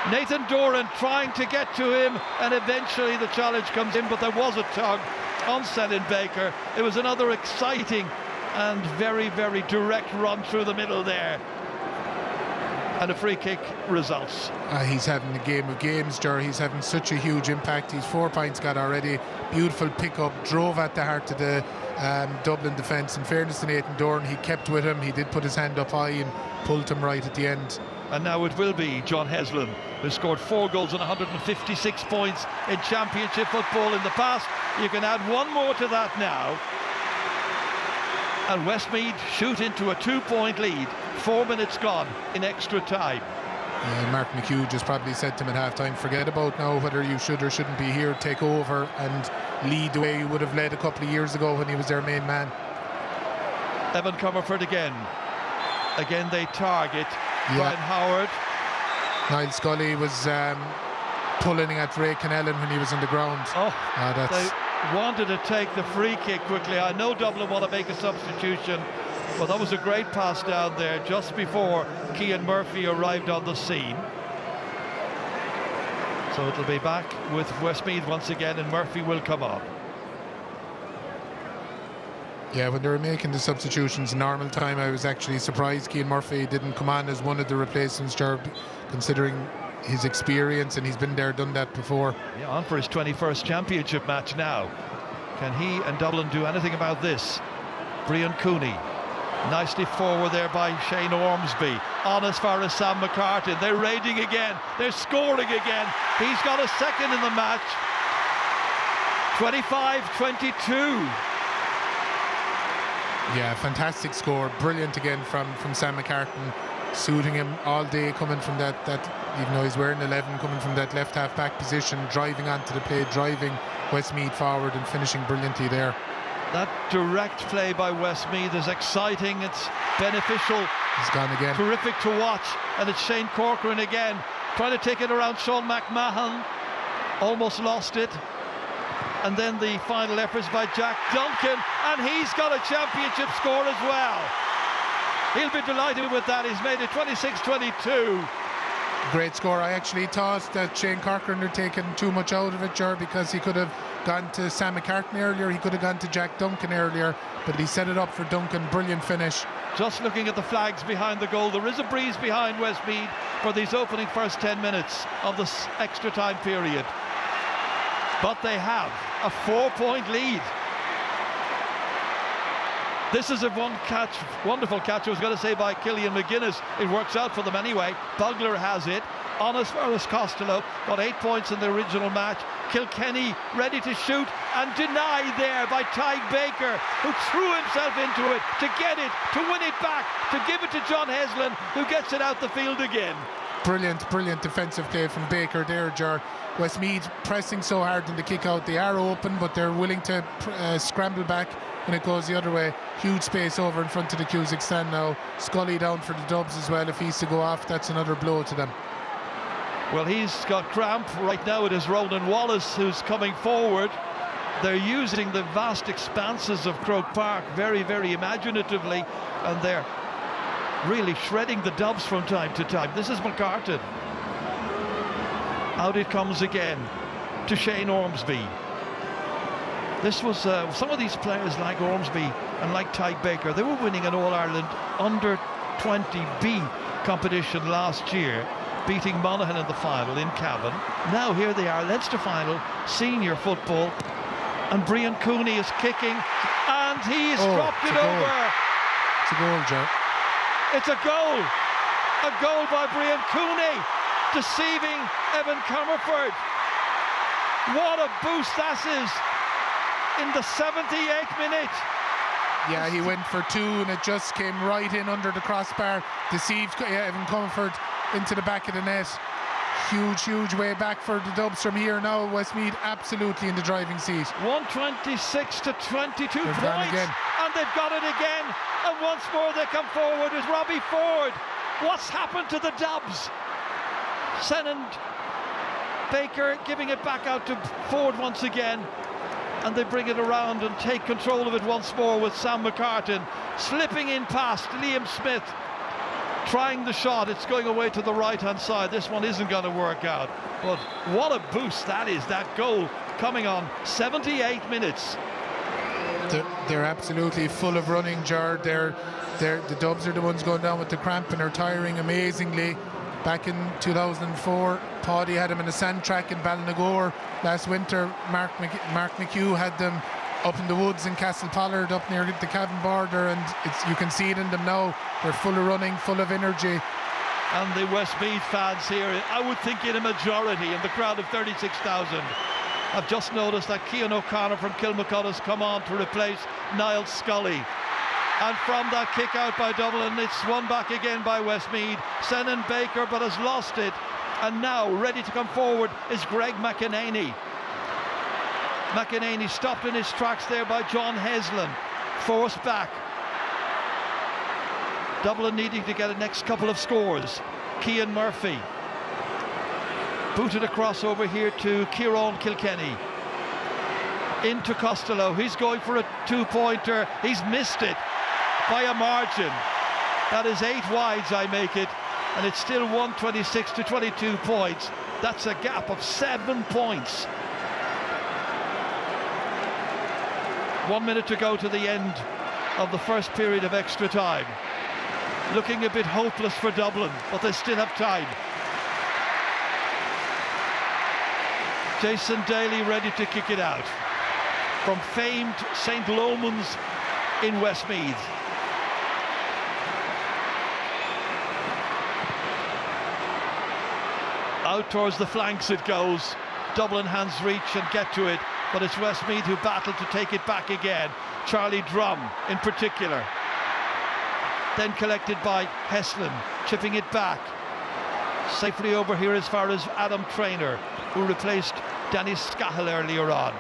Nathan Doran trying to get to him, and eventually the challenge comes in, but there was a tug on Senan Baker. It was another exciting and very, very direct run through the middle there. And a free kick results. He's having a game of games, Ger. He's having such a huge impact. He's 4 points got already. Beautiful pick-up, drove at the heart of the Dublin defence. In fairness to Nathan Doran, he kept with him. He did put his hand up high and pulled him right at the end. And now it will be John Heslin, who scored 4 goals and 156 points in championship football in the past. You can add one more to that now, And Westmeath shoot into a 2-point lead. 4 minutes gone in extra time. Mark McHugh just probably said to him at half-time, forget about now whether you should or shouldn't be here, take over and lead the way you would have led a couple of years ago when he was their main man. Evan Comerford again they target Brian Howard. Niall Scully was pulling at Ray Kennellan when he was on the ground. They wanted to take the free kick quickly. I know Dublin want to make a substitution, but that was a great pass down there just before Cian Murphy arrived on the scene. So it'll be back with Westmeath once again, and Murphy will come on. Yeah, when they were making the substitutions in normal time, I was actually surprised Cian Murphy didn't come on as one of the replacements, considering his experience, and he's been there, done that before. Yeah, on for his 21st championship match now. Can he and Dublin do anything about this? Brian Cooney, nicely forward there by Shane Ormsby. On as far as Sam McCartan. They're raiding again. They're scoring again. He's got a second in the match. 25-22. Yeah, fantastic score. Brilliant again from Sam McCartan, suiting him all day, coming from that even though he's wearing 11, coming from that left half back position, driving onto the play, driving Westmeath forward and finishing brilliantly there. That direct play by Westmeath is exciting, it's beneficial. He's gone again. Terrific to watch, and it's Shane Corcoran again, trying to take it around Sean McMahon. Almost lost it. And then the final efforts by Jack Duncan, and he's got a championship score as well. He'll be delighted with that. He's made it 26-22. Great score. I actually thought that Shane Corcoran had taken too much out of it, because he could have gone to Sam McCartan earlier, he could have gone to Jack Duncan earlier, but he set it up for Duncan. Brilliant finish. Just looking at the flags behind the goal, there is a breeze behind Westmeath for these opening first 10 minutes of this extra time period. But they have a 4-point lead. This is a wonderful catch, I was going to say, by Killian McGuinness. It works out for them anyway. Bugler has it. On as far as Costello, got 8 points in the original match. Kilkenny ready to shoot, and denied there by Tyke Baker, who threw himself into it to get it, to win it back, to give it to John Heslin, who gets it out the field again. Brilliant defensive play from Baker there, Jar. Westmeath pressing so hard in the kick out. They are open, but they're willing to scramble back when it goes the other way. Huge space over in front of the Cusack stand now. Scully down for the Dubs as well. If he's to go off, that's another blow to them. Well, he's got cramp right now. It is Ronan Wallace who's coming forward. They're using the vast expanses of Croke Park very, very imaginatively, and they're really shredding the Dubs from time to time. This is McCartan. Out it comes again to Shane Ormsby. This was some of these players like Ormsby and like Tyke Baker. They were winning an All-Ireland under-20B competition last year, beating Monaghan in the final in Cavan. Now here they are, Leinster final, senior football, and Brian Cooney is kicking, and he's dropped it over. It's a goal, Joe. It's a goal. A goal by Brian Cooney, deceiving Evan Comerford. What a boost that is in the 78th minute. Yeah, he went for two and it just came right in under the crossbar, deceived Evan Comerford into the back of the net. Huge way back for the Dubs from here now. Westmeath absolutely in the driving seat. 126-22 points, again. And they've got it again. And once more they come forward as Robbie Ford. What's happened to the Dubs? Sennett Baker giving it back out to Ford once again, and they bring it around and take control of it once more with Sam McCartan slipping in past Liam Smith, trying the shot. It's going away to the right hand side. This one isn't going to work out, but what a boost that is, that goal coming on 78 minutes. They're absolutely full of running, Jar. The Dubs are the ones going down with the cramp and are tiring amazingly. Back in 2004, Paddy had them in a sand track in Ballynagore. Last winter, Mark McHugh had them up in the woods in Castle Pollard, up near the Cavan border, and you can see it in them now. They're full of running, full of energy. And the Westmeath fans here, I would think in a majority, in the crowd of 36,000. I've just noticed that Cian O'Connor from Kilmacud has come on to replace Niall Scully. And from that kick out by Dublin, it's won back again by Westmeath. Senan Baker, but has lost it. And now ready to come forward is Greg McEnany. McEnany stopped in his tracks there by John Heslin. Forced back. Dublin needing to get the next couple of scores. Cian Murphy. Booted across over here to Kieran Kilkenny. Into Costello. He's going for a two-pointer. He's missed it by a margin. That is 8 wides, I make it. And it's still 126 to 22 points. That's a gap of 7 points. 1 minute to go to the end of the first period of extra time. Looking a bit hopeless for Dublin, but they still have time. Jason Daly ready to kick it out from famed St. Lomans in Westmeath. Out towards the flanks it goes. Dublin hands reach and get to it, but it's Westmeath who battle to take it back again. Charlie Drum in particular. Then collected by Heslin, chipping it back. Safely over here as far as Adam Traynor, who replaced Danny Scahill earlier on.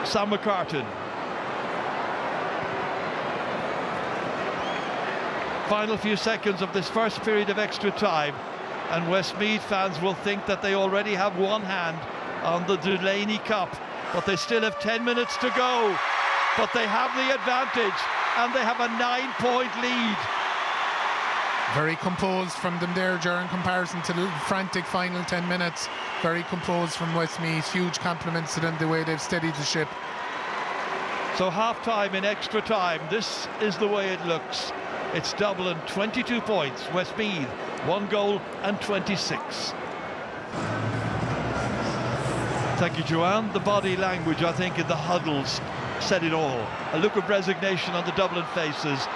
Sam McCartan. Final few seconds of this first period of extra time, and Westmeath fans will think that they already have one hand on the Delaney Cup, but they still have 10 minutes to go. But they have the advantage, and they have a 9-point lead. Very composed from them there, Ger, in comparison to the frantic final 10 minutes. Very composed from Westmeath. Huge compliments to them, the way they've steadied the ship. So half-time in extra time, this is the way it looks. It's Dublin 22 points, Westmeath 1 goal and 26. Thank you, Joanne. The body language, I think, in the huddles said it all. A look of resignation on the Dublin faces.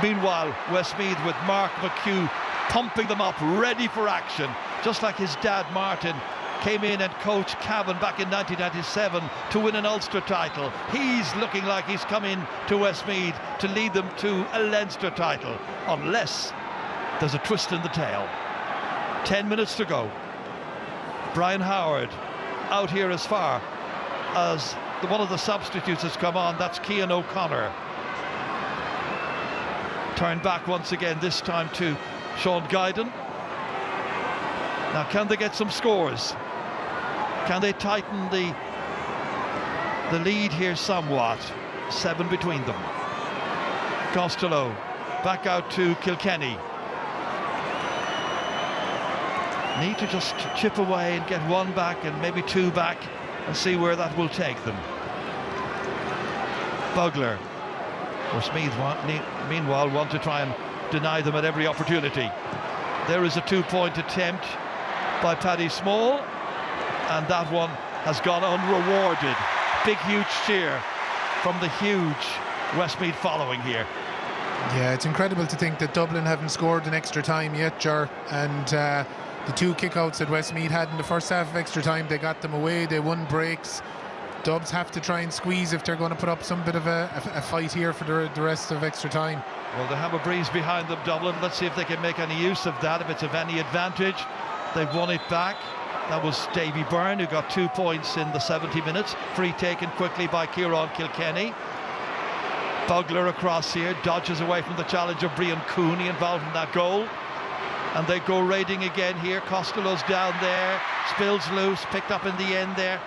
Meanwhile, Westmeath with Mark McHugh pumping them up, ready for action, just like his dad Martin came in and coached Cavan back in 1997 to win an Ulster title. He's looking like he's come in to Westmeath to lead them to a Leinster title, unless there's a twist in the tail. 10 minutes to go. Brian Howard out here as far as one of the substitutes has come on. That's Cian O'Connor. Turned back once again, this time to Sean Guyden. Now, can they get some scores? Can they tighten the lead here somewhat? 7 between them. Costello back out to Kilkenny. Need to just chip away and get 1 back and maybe 2 back and see where that will take them. Bugler. Westmeath meanwhile want to try and deny them at every opportunity. There is a 2-point attempt by Paddy Small, and that one has gone unrewarded. Big huge cheer from the huge Westmeath following here. Yeah, it's incredible to think that Dublin haven't scored in extra time yet, Ger, and the 2 kickouts that Westmeath had in the first half of extra time, they got them away, they won breaks. Dubs have to try and squeeze if they're going to put up some bit of a fight here for the rest of extra time. Well, they have a breeze behind them, Dublin. Let's see if they can make any use of that, if it's of any advantage. They've won it back. That was Davy Byrne, who got 2 points in the 70 minutes. Free taken quickly by Kieran Kilkenny. Bugler across here, dodges away from the challenge of Brian Cooney involved in that goal. And they go raiding again here. Costello's down there, spills loose, picked up in the end there.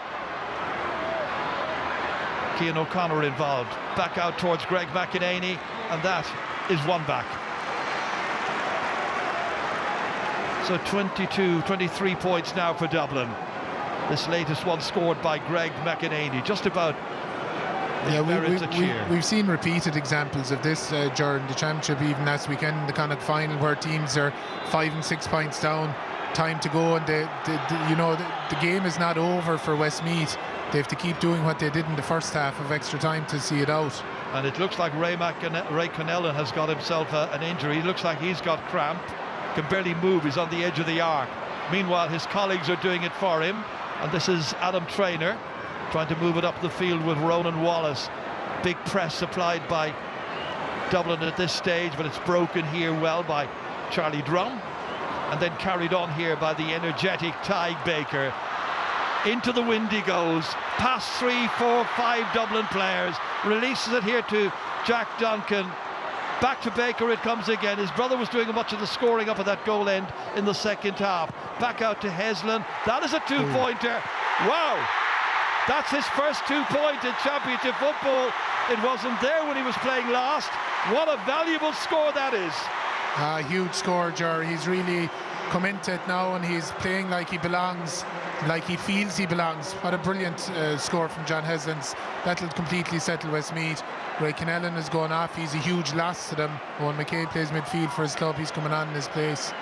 Cian O'Connor involved. Back out towards Greg McEnany, and that is 1 back. So 23 points now for Dublin. This latest one scored by Greg McEnany. Just about. Yeah, we've seen repeated examples of this during the championship, even last weekend in the Connacht final, where teams are 5 and 6 points down, time to go, and the game is not over for Westmeath. They have to keep doing what they did in the first half of extra time to see it out. And it looks like Ray Connellan has got himself an injury. He looks like he's got cramp, can barely move, he's on the edge of the arc. Meanwhile, his colleagues are doing it for him, and this is Adam Traynor trying to move it up the field with Ronan Wallace. Big press applied by Dublin at this stage, but it's broken here well by Charlie Drum, and then carried on here by the energetic Tadhg Baker. Into the wind he goes, past 3, 4, 5 Dublin players, releases it here to Jack Duncan. Back to Baker it comes again. His brother was doing much of the scoring up at that goal end in the second half. Back out to Heslin. That is a two-pointer. Wow! That's his first 2-point in championship football. It wasn't there when he was playing last. What a valuable score that is. Huge score, Ger. He's really come into it now and he's playing like he belongs, like he feels he belongs. What a brilliant score from John Heslin. That'll completely settle Westmeath. Ray Kennellan is going off. He's a huge loss to them. Owen McKay plays midfield for his club. He's coming on in his place.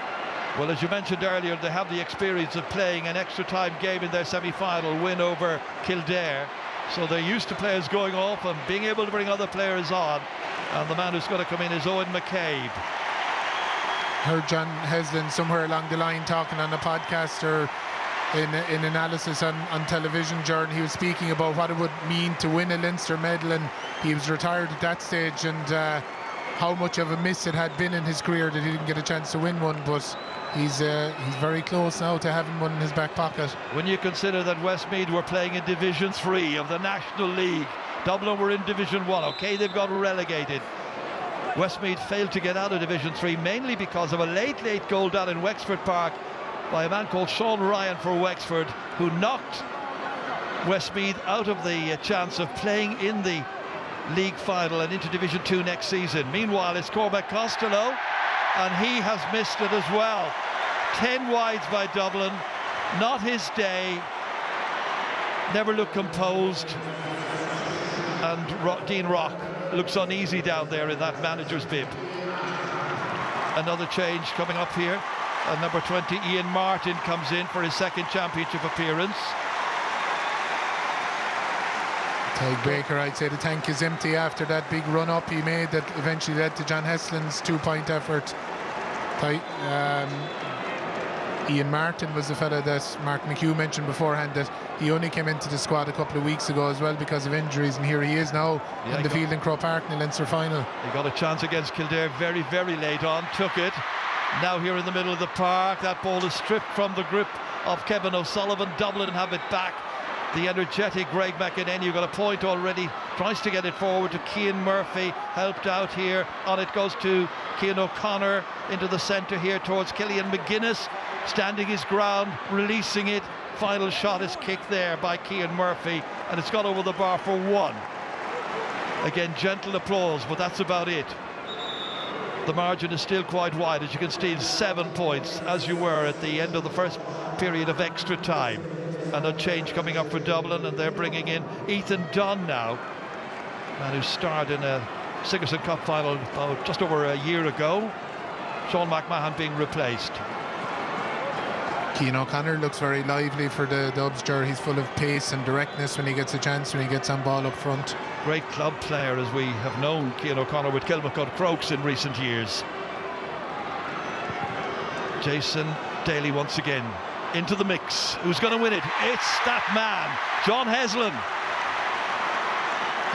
Well, as you mentioned earlier, they have the experience of playing an extra time game in their semi-final win over Kildare. So they're used to players going off and being able to bring other players on. And the man who's going to come in is Owen McCabe. Heard John Heslin somewhere along the line talking on a podcast or in analysis on television, Jordan. He was speaking about what it would mean to win a Leinster medal, and he was retired at that stage, and how much of a miss it had been in his career that he didn't get a chance to win one, but he's very close now to having one in his back pocket. When you consider that Westmeath were playing in Division 3 of the National League, Dublin were in Division 1, okay, they've got relegated. Westmeath failed to get out of Division 3 mainly because of a late goal down in Wexford Park by a man called Sean Ryan for Wexford, who knocked Westmeath out of the chance of playing in the league final and into Division 2 next season. Meanwhile, it's Cormac Costello, and he has missed it as well. 10 wides by Dublin, not his day, never looked composed, and Dean Rock looks uneasy down there in that manager's bib. Another change coming up here. Number 20, Ian Martin, comes in for his second championship appearance. Tadhg Baker, I'd say the tank is empty after that big run-up he made that eventually led to John Heslin's 2-point effort. Ian Martin was the fella that Mark McHugh mentioned beforehand, that he only came into the squad a couple of weeks ago as well because of injuries, and here he is now in the field in Croke Park in the Leinster final. He got a chance against Kildare very, very late on, took it. Now here in the middle of the park, that ball is stripped from the grip of Kevin O'Sullivan. Dublin have it back. The energetic Greg McEnany got a point already, tries to get it forward to Cian Murphy, helped out here. On it goes to Cian O'Connor into the centre here towards Killian McGuinness, standing his ground, releasing it. Final shot is kicked there by Cian Murphy, and it's got over the bar for 1. Again, gentle applause, but that's about it. The margin is still quite wide, as you can see, 7 points, as you were at the end of the first period of extra time. And a change coming up for Dublin, and they're bringing in Ethan Dunn now, man who starred in a Sigerson Cup final just over a year ago. Sean McMahon being replaced. Cian O'Connor looks very lively for the Dubs. He's full of pace and directness when he gets a chance, when he gets on ball up front. Great club player, as we have known Cian O'Connor with Kilmacud Crokes in recent years. Jason Daly once again into the mix. Who's going to win it? It's that man, John Heslin.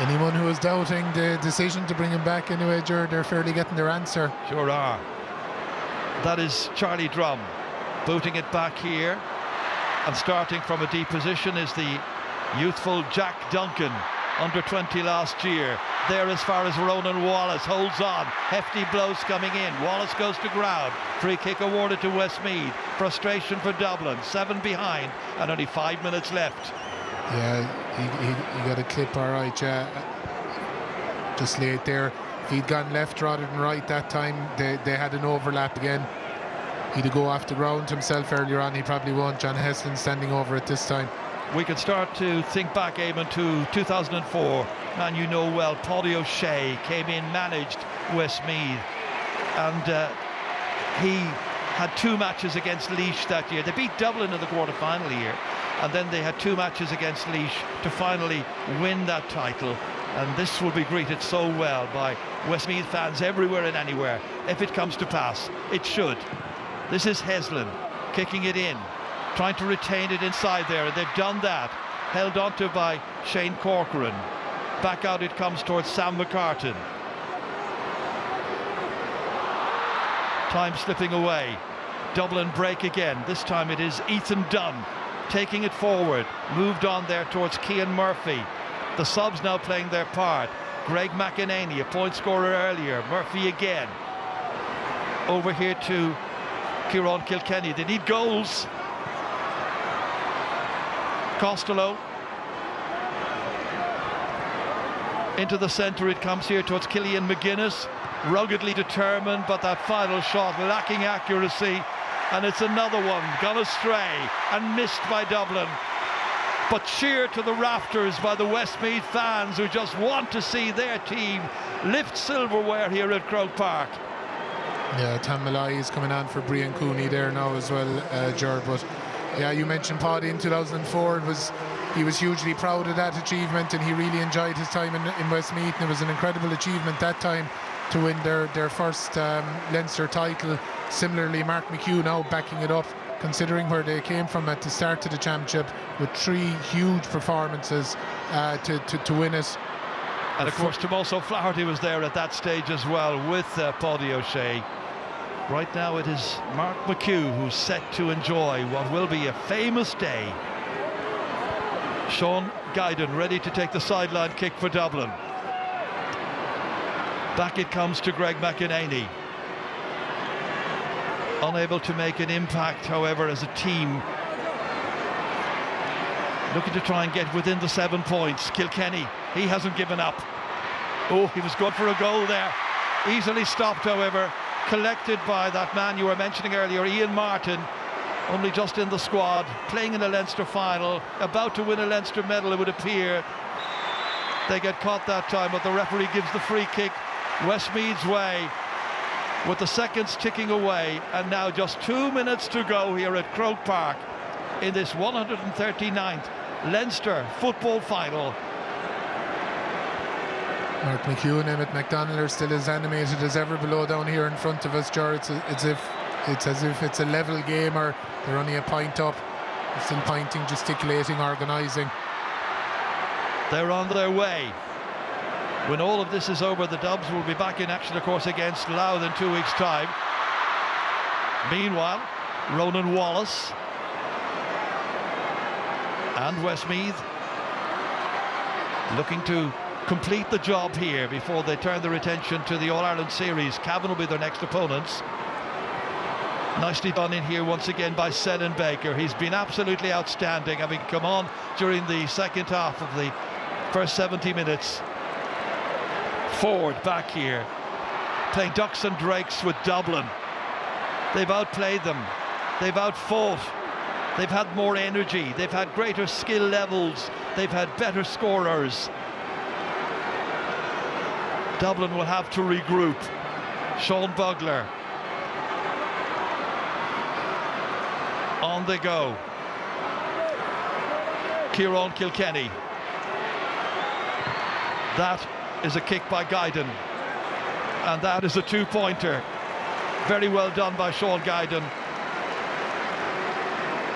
Anyone who is doubting the decision to bring him back anyway, they're fairly getting their answer. Sure are. That is Charlie Drum booting it back here, and starting from a deep position is the youthful Jack Duncan, under 20 last year. There as far as Ronan Wallace holds on. Hefty blows coming in. Wallace goes to ground. Free kick awarded to Westmeath. Frustration for Dublin. 7 behind and only 5 minutes left. Yeah, he got a clip all right. Just late there. If he'd gone left rather than right that time, they had an overlap again. He'd go off the ground himself earlier on. He probably won't. John Heslin standing over it this time. We can start to think back, Eamon, to 2004. Man you know well, Paddy O'Shea came in, managed Westmeath, and he had 2 matches against Laois that year. They beat Dublin in the quarter-final year, and then they had 2 matches against Laois to finally win that title. And this will be greeted so well by Westmeath fans everywhere and anywhere. If it comes to pass, it should. This is Heslin kicking it in, trying to retain it inside there, and they've done that. Held onto by Shane Corcoran. Back out it comes towards Sam McCartan. Time slipping away. Dublin break again. This time it is Ethan Dunn taking it forward. Moved on there towards Cian Murphy. The subs now playing their part. Greg McEnany, a point scorer earlier. Murphy again. Over here to Ciarán Kilkenny. They need goals. Costello. Into the centre it comes here towards Killian McGuinness. Ruggedly determined, but that final shot lacking accuracy. And it's another one gone astray and missed by Dublin. But cheered to the rafters by the Westmeath fans who just want to see their team lift silverware here at Croke Park. Yeah, Tam Malloy is coming on for Brian Cooney there now as well, Ger. But yeah, you mentioned Paddy in 2004. He was hugely proud of that achievement, and he really enjoyed his time in Westmeath. And it was an incredible achievement that time to win their first Leinster title. Similarly, Mark McHugh now backing it up, considering where they came from at the start of the championship with 3 huge performances to win it. And of course, Tommaso Flaherty was there at that stage as well with Paddy O'Shea. Right now it is Mark McHugh who's set to enjoy what will be a famous day. Sean Guyden ready to take the sideline kick for Dublin. Back it comes to Greg McEnany. Unable to make an impact, however, as a team. Looking to try and get within the 7 points. Kilkenny, he hasn't given up. Oh, he was good for a goal there. Easily stopped, however. Collected by that man you were mentioning earlier, Ian Martin. Only just in the squad, playing in a Leinster final, about to win a Leinster medal, it would appear. They get caught that time, but the referee gives the free kick Westmeath's way, with the seconds ticking away, and now just 2 minutes to go here at Croke Park in this 139th Leinster football final. Mark McHugh and Emmett MacDonald are still as animated as ever below down here in front of us, Ger. It's as if it's a level game, or they're only a point up. They're still pointing, gesticulating, organising. They're on their way. When all of this is over, the Dubs will be back in action, of course, against Louth in 2 weeks' time. Meanwhile, Ronan Wallace and Westmeath looking to complete the job here before they turn their attention to the All-Ireland Series. Cavan will be their next opponents. Nicely done in here once again by Senan Baker. He's been absolutely outstanding, having come on during the second half of the first 70 minutes. Forward back here, playing ducks and drakes with Dublin. They've outplayed them, they've outfought, they've had more energy, they've had greater skill levels, they've had better scorers. Dublin will have to regroup. Sean Bugler. On they go. Ciarán Kilkenny. That is a kick by Guyden, and that is a 2-pointer. Very well done by Sean Guyden.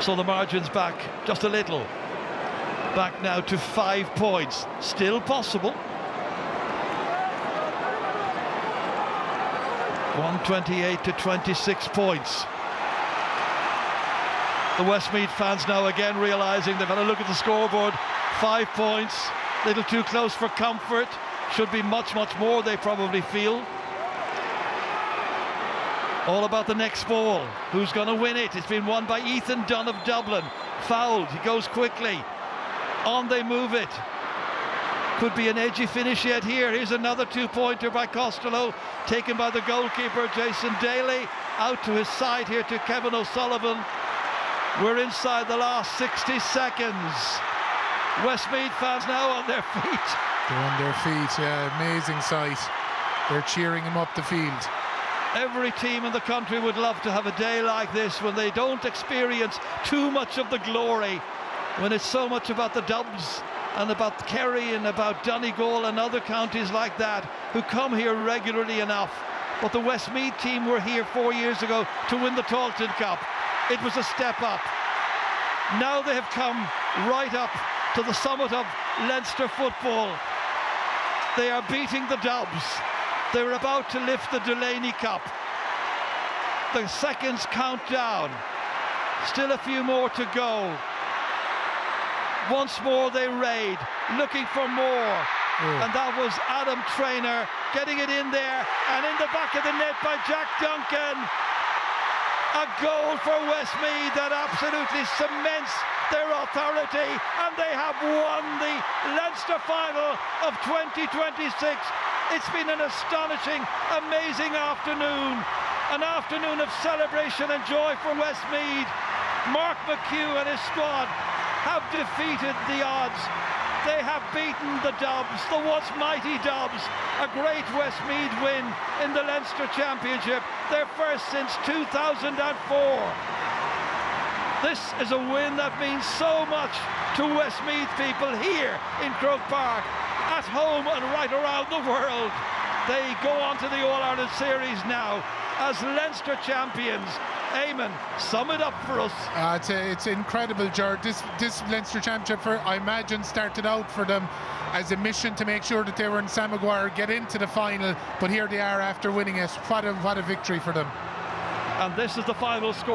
So the margin's back just a little. Back now to 5 points. Still possible. 128 to 26 points. The Westmeath fans now again realising they've had a look at the scoreboard. 5 points, little too close for comfort. Should be much, much more, they probably feel. All about the next ball. Who's going to win it? It's been won by Ethan Dunn of Dublin. Fouled, he goes quickly. On they move it. Could be an edgy finish yet here. Here's another 2-pointer by Costello, taken by the goalkeeper, Jason Daly. Out to his side here to Kevin O'Sullivan. We're inside the last 60 seconds. Westmeath fans now on their feet. They're on their feet, yeah, amazing sight. They're cheering him up the field. Every team in the country would love to have a day like this when they don't experience too much of the glory, when it's so much about the Dubs and about Kerry and about Donegal and other counties like that who come here regularly enough. But the Westmeath team were here 4 years ago to win the Tailteann Cup. It was a step up. Now they have come right up to the summit of Leinster football. They are beating the Dubs. They're about to lift the Delaney Cup. The seconds count down. Still a few more to go. Once more they raid, looking for more. And that was Adam Traynor getting it in there, and in the back of the net by Jack Duncan. A goal for Westmeath that absolutely cements their authority, and they have won the Leinster final of 2026. It's been an astonishing, amazing afternoon. An afternoon of celebration and joy for Westmeath. Mark McHugh and his squad have defeated the odds. They have beaten the Dubs, the once mighty Dubs. A great Westmeath win in the Leinster Championship, their first since 2004. This is a win that means so much to Westmeath people here in Croke Park, at home and right around the world. They go on to the All-Ireland Series now as Leinster champions. Eamon, sum it up for us. It's incredible, Gerard. This Leinster Championship, I imagine, started out for them as a mission to make sure that they were in Sam Maguire, get into the final, but here they are after winning it. What a victory for them. And this is the final score.